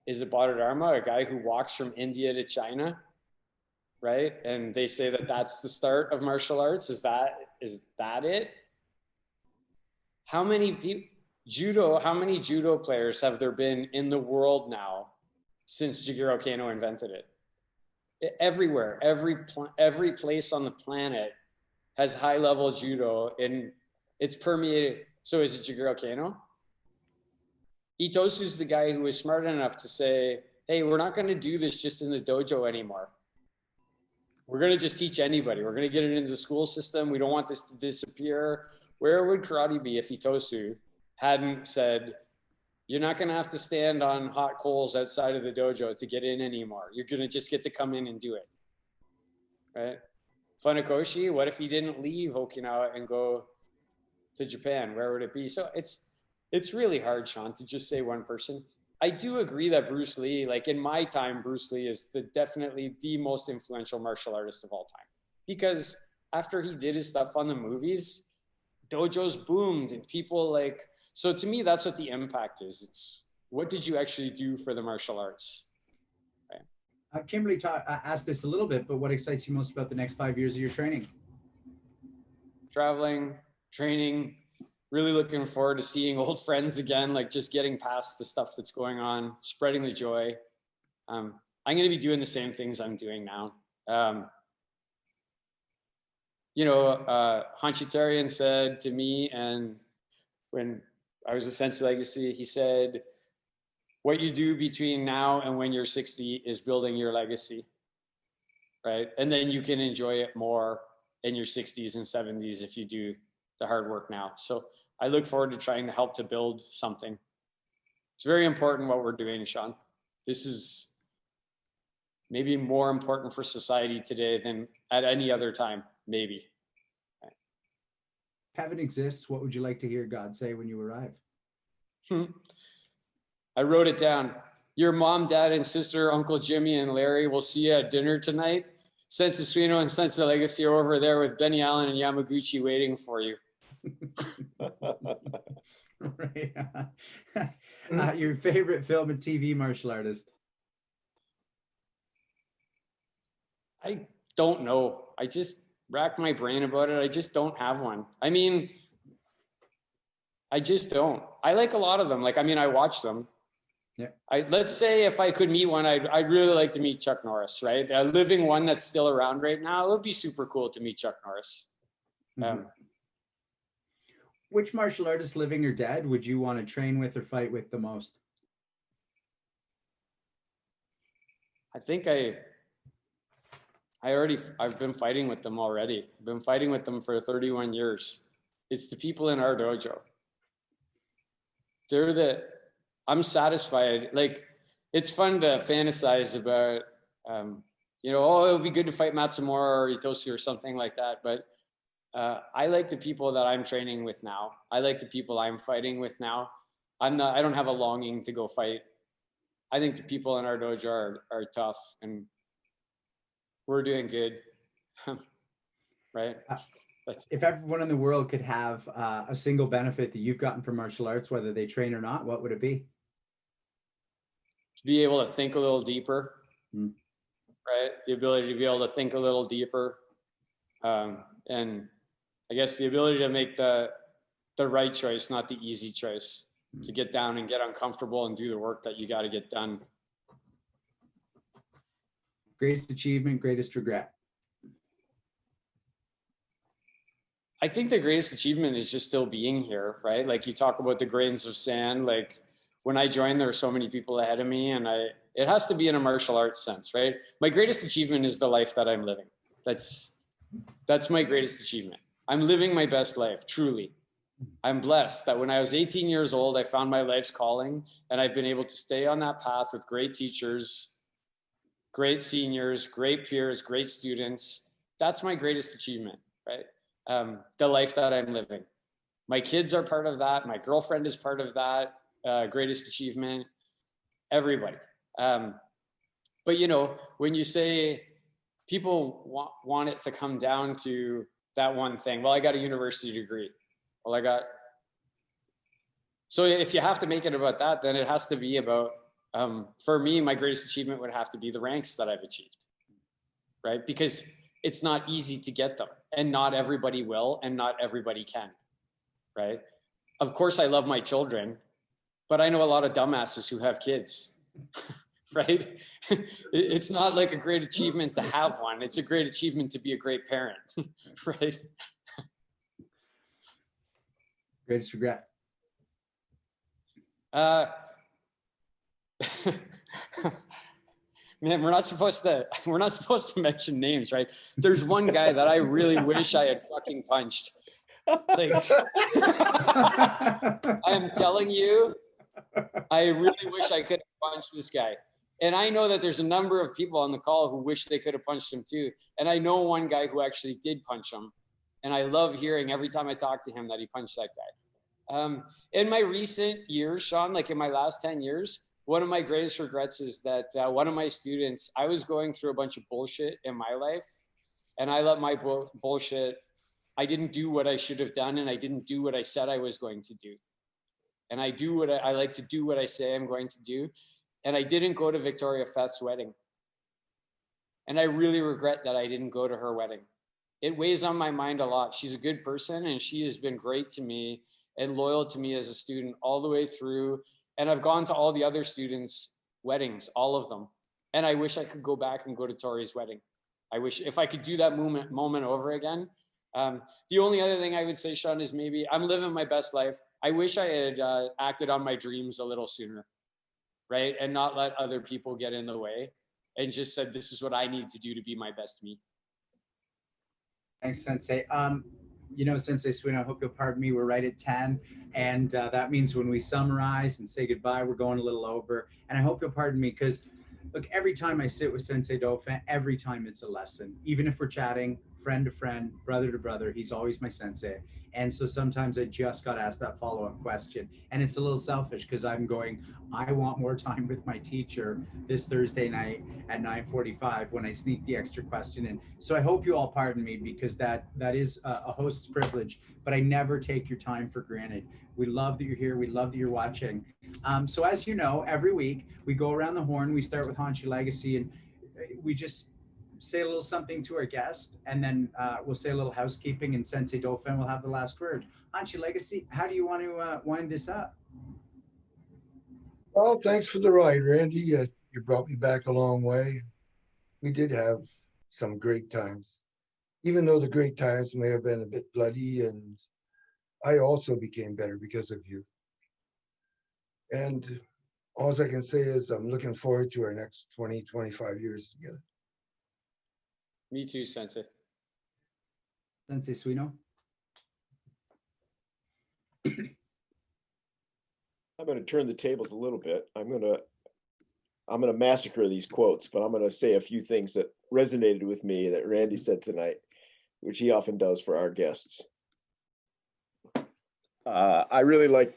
A: Is it Badu Dharma, a guy who walks from India to China, right? And they say that that's the start of martial arts. Is that it? How many judo players have there been in the world now since Jigoro Kano invented it? Everywhere, every place on the planet has high level judo and it's permeated. So is it Jigoro Kano? Itosu's the guy who was smart enough to say, "Hey, we're not going to do this just in the dojo anymore. We're going to just teach anybody. We're going to get it into the school system. We don't want this to disappear." Where would karate be if Itosu hadn't said, "You're not going to have to stand on hot coals outside of the dojo to get in anymore. You're going to just get to come in and do it," right? Funakoshi, what if he didn't leave Okinawa and go to Japan? Where would it be? So it's really hard, Sean, to just say one person. I do agree that Bruce Lee, like in my time, Bruce Lee is definitely the most influential martial artist of all time. Because after he did his stuff on the movies, dojos boomed and people like, so to me, that's what the impact is. It's what did you actually do for the martial arts? Right?
B: Kimberly asked this a little bit, but what excites you most about the next 5 years of your training?
A: Traveling, training, really looking forward to seeing old friends again, like just getting past the stuff that's going on, spreading the joy. I'm going to be doing the same things I'm doing now. Hunchitarian said to me, and when I was with Sense Legacy, he said, what you do between now and when you're 60 is building your legacy, right? And then you can enjoy it more in your 60s and 70s if you do the hard work now. So I look forward to trying to help to build something. It's very important what we're doing, Sean. This is maybe more important for society today than at any other time, maybe.
B: If heaven exists, what would you like to hear God say when you arrive?
A: I wrote it down. Your mom, dad, and sister, Uncle Jimmy, and Larry will see you at dinner tonight. Sense of Suino and Sense of Legacy are over there with Benny Allen and Yamaguchi waiting for you.
B: Right. Your favorite film and TV martial artist?
A: I don't know. I just rack my brain about it. I just don't have one. I mean, I just don't. I like a lot of them. I watch them.
B: Yeah.
A: Let's say if I could meet one, I'd really like to meet Chuck Norris, right? A living one that's still around right now. It would be super cool to meet Chuck Norris.
B: Mm-hmm. Which martial artist, living or dead, would you want to train with or fight with the most?
A: I think I've been fighting with them already. I've been fighting with them for 31 years. It's the people in our dojo. I'm satisfied. It's fun to fantasize about, it would be good to fight Matsumura or Itosu or something like that. But I like the people that I'm training with now. I like the people I'm fighting with now. I don't have a longing to go fight. I think the people in our dojo are tough and we're doing good. Right?
B: If everyone in the world could have a single benefit that you've gotten from martial arts, whether they train or not, what would it be?
A: To be able to think a little deeper, right? The ability to be able to think a little deeper. And I guess the ability to make the right choice, not the easy choice, to get down and get uncomfortable and do the work that you got to get done.
B: Greatest achievement, greatest regret?
A: I think the greatest achievement is just still being here, right? You talk about the grains of sand, when I joined, there were so many people ahead of me, and it has to be in a martial arts sense, right? My greatest achievement is the life that I'm living. That's my greatest achievement. I'm living my best life, truly. I'm blessed that when I was 18 years old, I found my life's calling, and I've been able to stay on that path with great teachers, great seniors, great peers, great students. That's my greatest achievement, right? The life that I'm living. My kids are part of that. My girlfriend is part of that. Greatest achievement, everybody. But when you say people want it to come down to that one thing, well, I got a university degree. So if you have to make it about that, then it has to be about, for me, my greatest achievement would have to be the ranks that I've achieved, right? Because it's not easy to get them, and not everybody will, and not everybody can, right? Of course, I love my children, but I know a lot of dumbasses who have kids, right? It's not like a great achievement to have one. It's a great achievement to be a great parent, right?
B: Greatest regret?
A: Man, we're not supposed to mention names, right? There's one guy that I really wish I had fucking punched. I am telling you, I really wish I could have punched this guy. And I know that there's a number of people on the call who wish they could have punched him too. And I know one guy who actually did punch him. And I love hearing every time I talk to him that he punched that guy. In my recent years, Sean, in my last 10 years, one of my greatest regrets is that one of my students, I was going through a bunch of bullshit in my life, and I let my bullshit, I didn't do what I should have done, and I didn't do what I said I was going to do. And I do what I like to do what I say I'm going to do. And I didn't go to Victoria Feth's wedding. And I really regret that I didn't go to her wedding. It weighs on my mind a lot. She's a good person, and she has been great to me and loyal to me as a student all the way through. And I've gone to all the other students' weddings, all of them. And I wish I could go back and go to Tori's wedding. I wish if I could do that moment over again. The only other thing I would say, Sean, is maybe I'm living my best life. I wish I had acted on my dreams a little sooner, right? And not let other people get in the way and just said, this is what I need to do to be my best me.
B: Thanks, Sensei. Sensei Suino, I hope you'll pardon me. We're right at 10. And that means when we summarize and say goodbye, we're going a little over. And I hope you'll pardon me because, look, every time I sit with Sensei Dauphin, every time it's a lesson. Even if we're chatting, friend to friend, brother to brother, he's always my sensei. And so sometimes I just got asked that follow-up question. And it's a little selfish because I'm going, I want more time with my teacher this Thursday night at 9:45 when I sneak the extra question in. So I hope you all pardon me because that is a host's privilege, but I never take your time for granted. We love that you're here. We love that you're watching. So as you know, every week we go around the horn. We start with Hanshi Legacy and we just say a little something to our guest, and then we'll say a little housekeeping, and Sensei Dauphin will have the last word. Hanshi Legacy, how do you want to wind this up?
D: Well, thanks for the ride, Randy. You brought me back a long way. We did have some great times, even though the great times may have been a bit bloody, and I also became better because of you. And all I can say is I'm looking forward to our next 20, 25 years together.
A: Me too, Sensei.
B: Sensei Suino?
C: I'm going to turn the tables a little bit. I'm going to massacre these quotes, but I'm going to say a few things that resonated with me that Randy said tonight, which he often does for our guests. I really like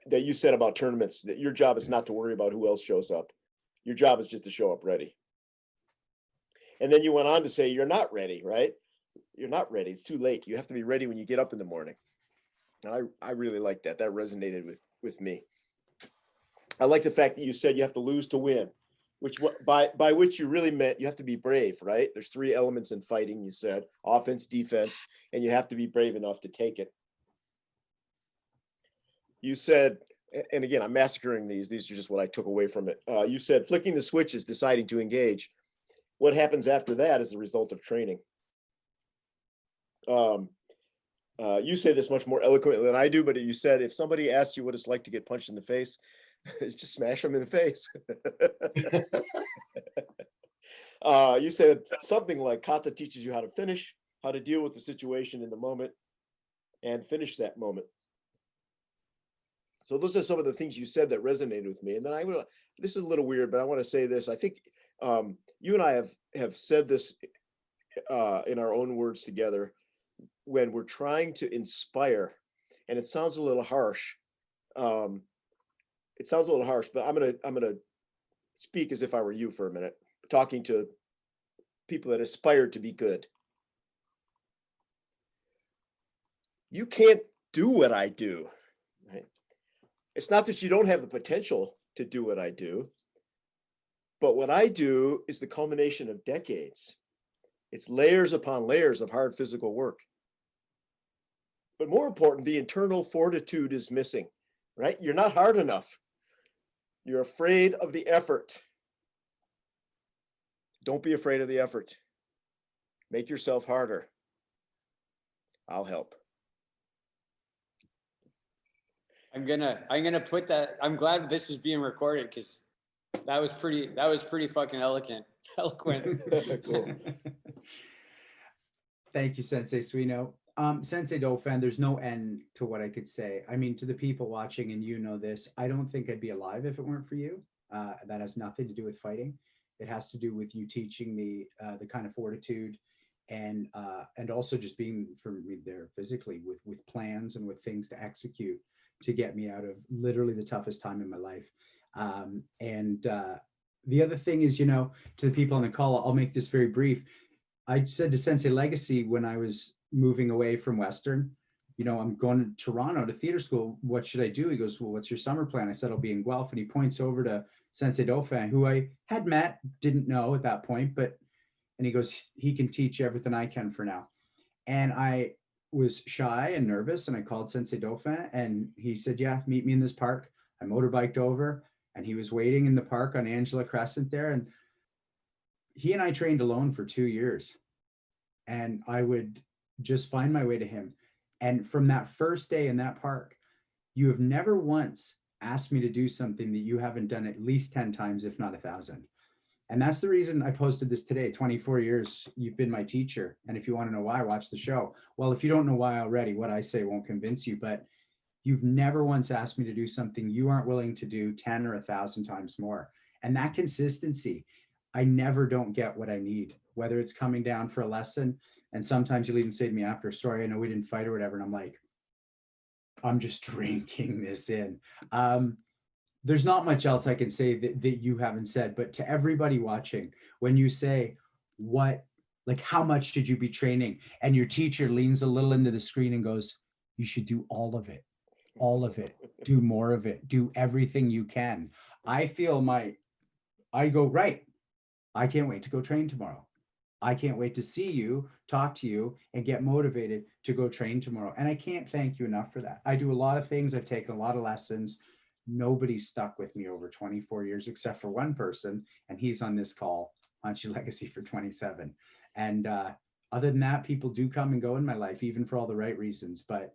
C: that you said about tournaments, that your job is not to worry about who else shows up. Your job is just to show up ready. And then you went on to say, you're not ready, right? You're not ready. It's too late. You have to be ready when you get up in the morning. And I really like that. That resonated with me. I like the fact that you said you have to lose to win, which by which you really meant you have to be brave, right? There's 3 elements in fighting, you said, offense, defense, and you have to be brave enough to take it. You said, and again, I'm massacring these are just what I took away from it. You said flicking the switch is deciding to engage. What happens after that is the result of training. You say this much more eloquently than I do, but you said if somebody asks you what it's like to get punched in the face, just smash them in the face. You said something like Kata teaches you how to finish, how to deal with the situation in the moment, and finish that moment. So those are some of the things you said that resonated with me. And then this is a little weird, but I want to say this. I think you and I have said this in our own words together when we're trying to inspire, and it sounds a little harsh. But I'm gonna speak as if I were you for a minute, talking to people that aspire to be good. You can't do what I do, right? It's not that you don't have the potential to do what I do, but what I do is the culmination of decades. It's layers upon layers of hard physical work. But more important, the internal fortitude is missing, right? You're not hard enough. You're afraid of the effort. Don't be afraid of the effort. Make yourself harder. I'll help.
A: I'm gonna put that. I'm glad this is being recorded because that was pretty fucking eloquent.
C: Cool.
B: Thank you, Sensei Suino. Sensei Dauphin, there's no end to what I could say. I mean, to the people watching, and you know this, I don't think I'd be alive if it weren't for you. That has nothing to do with fighting. It has to do with you teaching me the kind of fortitude and also just being for me there physically with plans and with things to execute to get me out of literally the toughest time in my life. The other thing is, to the people on the call, I'll make this very brief. I said to Sensei Legacy when I was moving away from Western, I'm going to Toronto to theater school. What should I do? He goes, well, what's your summer plan? I said, I'll be in Guelph. And he points over to Sensei Dauphin, who I had met, didn't know at that point, and he goes, he can teach you everything I can for now. And I was shy and nervous, and I called Sensei Dauphin, and he said, yeah, meet me in this park. I motorbiked over, and he was waiting in the park on Angela Crescent there. And he and I trained alone for 2 years, and I would just find my way to him. And from that first day in that park, you have never once asked me to do something that you haven't done at least 10 times, if not 1,000. And that's the reason I posted this today. 24 years, you've been my teacher. And if you want to know why, watch the show. Well, if you don't know why already, what I say won't convince you, but you've never once asked me to do something you aren't willing to do 10 or 1,000 times more. And that consistency, I never don't get what I need, whether it's coming down for a lesson. And sometimes you'll even say to me after, sorry, I know we didn't fight or whatever. And I'm like, I'm just drinking this in. There's not much else I can say that you haven't said, but to everybody watching, when you say, how much should you be training? And your teacher leans a little into the screen and goes, you should do all of it, do more of it, do everything you can. I go, right. I can't wait to go train tomorrow. I can't wait to see you, talk to you, and get motivated to go train tomorrow. And I can't thank you enough for that. I do a lot of things. I've taken a lot of lessons. Nobody stuck with me over 24 years, except for one person. And he's on this call, Hanshi Legacy, for 27. And other than that, people do come and go in my life, even for all the right reasons. But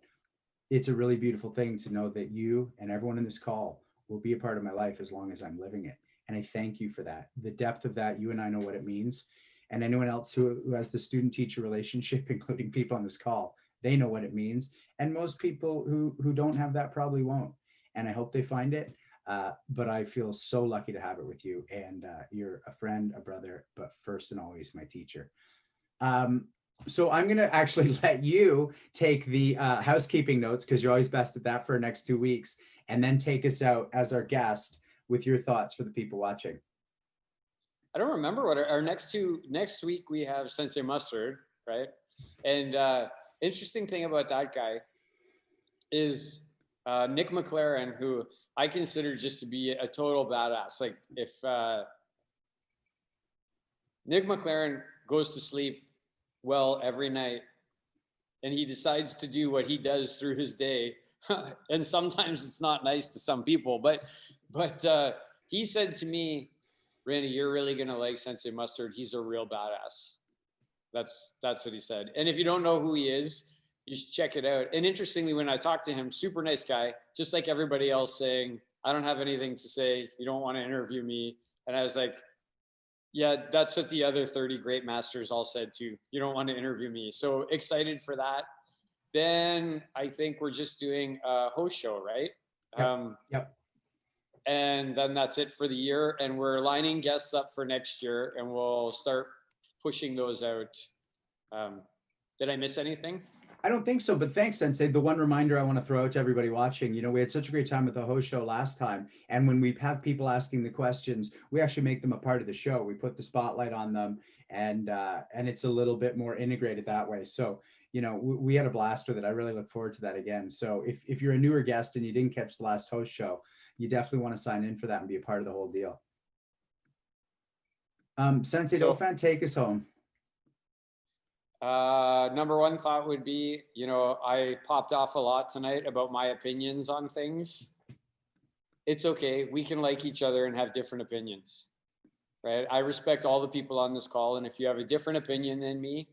B: it's a really beautiful thing to know that you and everyone in this call will be a part of my life as long as I'm living it. And I thank you for that. The depth of that, you and I know what it means. And anyone else who has the student-teacher relationship, including people on this call, they know what it means. And most people who don't have that probably won't. And I hope they find it. But I feel so lucky to have it with you. And you're a friend, a brother, but first and always my teacher. So I'm going to actually let you take the housekeeping notes, because you're always best at that, for our next 2 weeks, and then take us out as our guest with your thoughts for the people watching.
A: I don't remember what our next week we have Sensei Mustard, right? And interesting thing about that guy is Nick McLaren, who I consider just to be a total badass. Like if Nick McLaren goes to sleep well every night and he decides to do what he does through his day, and sometimes it's not nice to some people, but he said to me, Randy, you're really going to like Sensei Mustard. He's a real badass. That's what he said. And if you don't know who he is, you should check it out. And interestingly, when I talked to him, super nice guy, just like everybody else, saying, I don't have anything to say. You don't want to interview me. And I was like, yeah, that's what the other 30 great masters all said too. You don't want to interview me. So excited for that. Then I think we're just doing a host show, right?
B: Yep.
A: And then that's it for the year. And we're lining guests up for next year, and we'll start pushing those out. Did I miss anything?
B: I don't think so, but thanks, Sensei. The one reminder I want to throw out to everybody watching, we had such a great time at the host show last time. And when we have people asking the questions, we actually make them a part of the show. We put the spotlight on them, and it's a little bit more integrated that way. So, we had a blast with it. I really look forward to that again. So if you're a newer guest and you didn't catch the last host show, you definitely want to sign in for that and be a part of the whole deal. Sensei Dauphin, take us home.
A: Number one thought would be, I popped off a lot tonight about my opinions on things. It's okay. We can like each other and have different opinions, right? I respect all the people on this call. And if you have a different opinion than me,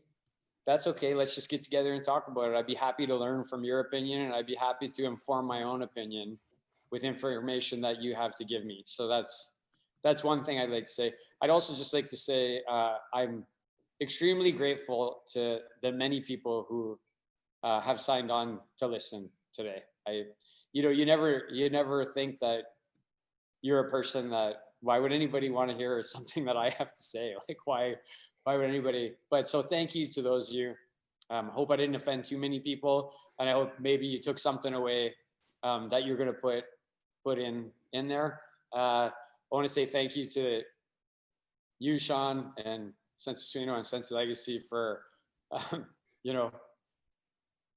A: that's okay. Let's just get together and talk about it. I'd be happy to learn from your opinion, and I'd be happy to inform my own opinion with information that you have to give me. So that's one thing I'd like to say. I'd also just like to say, I'm extremely grateful to the many people who have signed on to listen today. You never think that you're a person that, why would anybody want to hear something that I have to say? Like, why would anybody? But so thank you to those of you. Hope I didn't offend too many people, and I hope maybe you took something away that you're going to put in there. I want to say thank you to you, Sean, and Sensei Suino and Sensei Legacy for,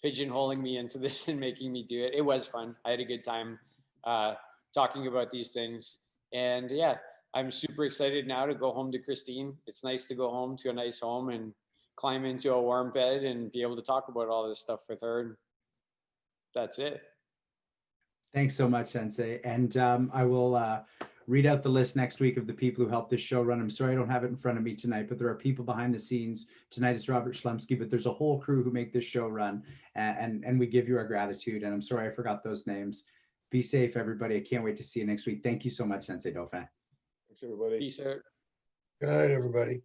A: pigeonholing me into this and making me do it. It was fun. I had a good time talking about these things. And yeah, I'm super excited now to go home to Christine. It's nice to go home to a nice home and climb into a warm bed and be able to talk about all this stuff with her. That's it.
B: Thanks so much, Sensei. And I will read out the list next week of the people who helped this show run. I'm sorry I don't have it in front of me tonight, but there are people behind the scenes. Tonight it's Robert Schlumsky, but there's a whole crew who make this show run, and we give you our gratitude. And I'm sorry I forgot those names. Be safe, everybody. I can't wait to see you next week. Thank you so much, Sensei Dauphin.
C: Thanks, everybody.
A: Peace out.
D: Good night, everybody.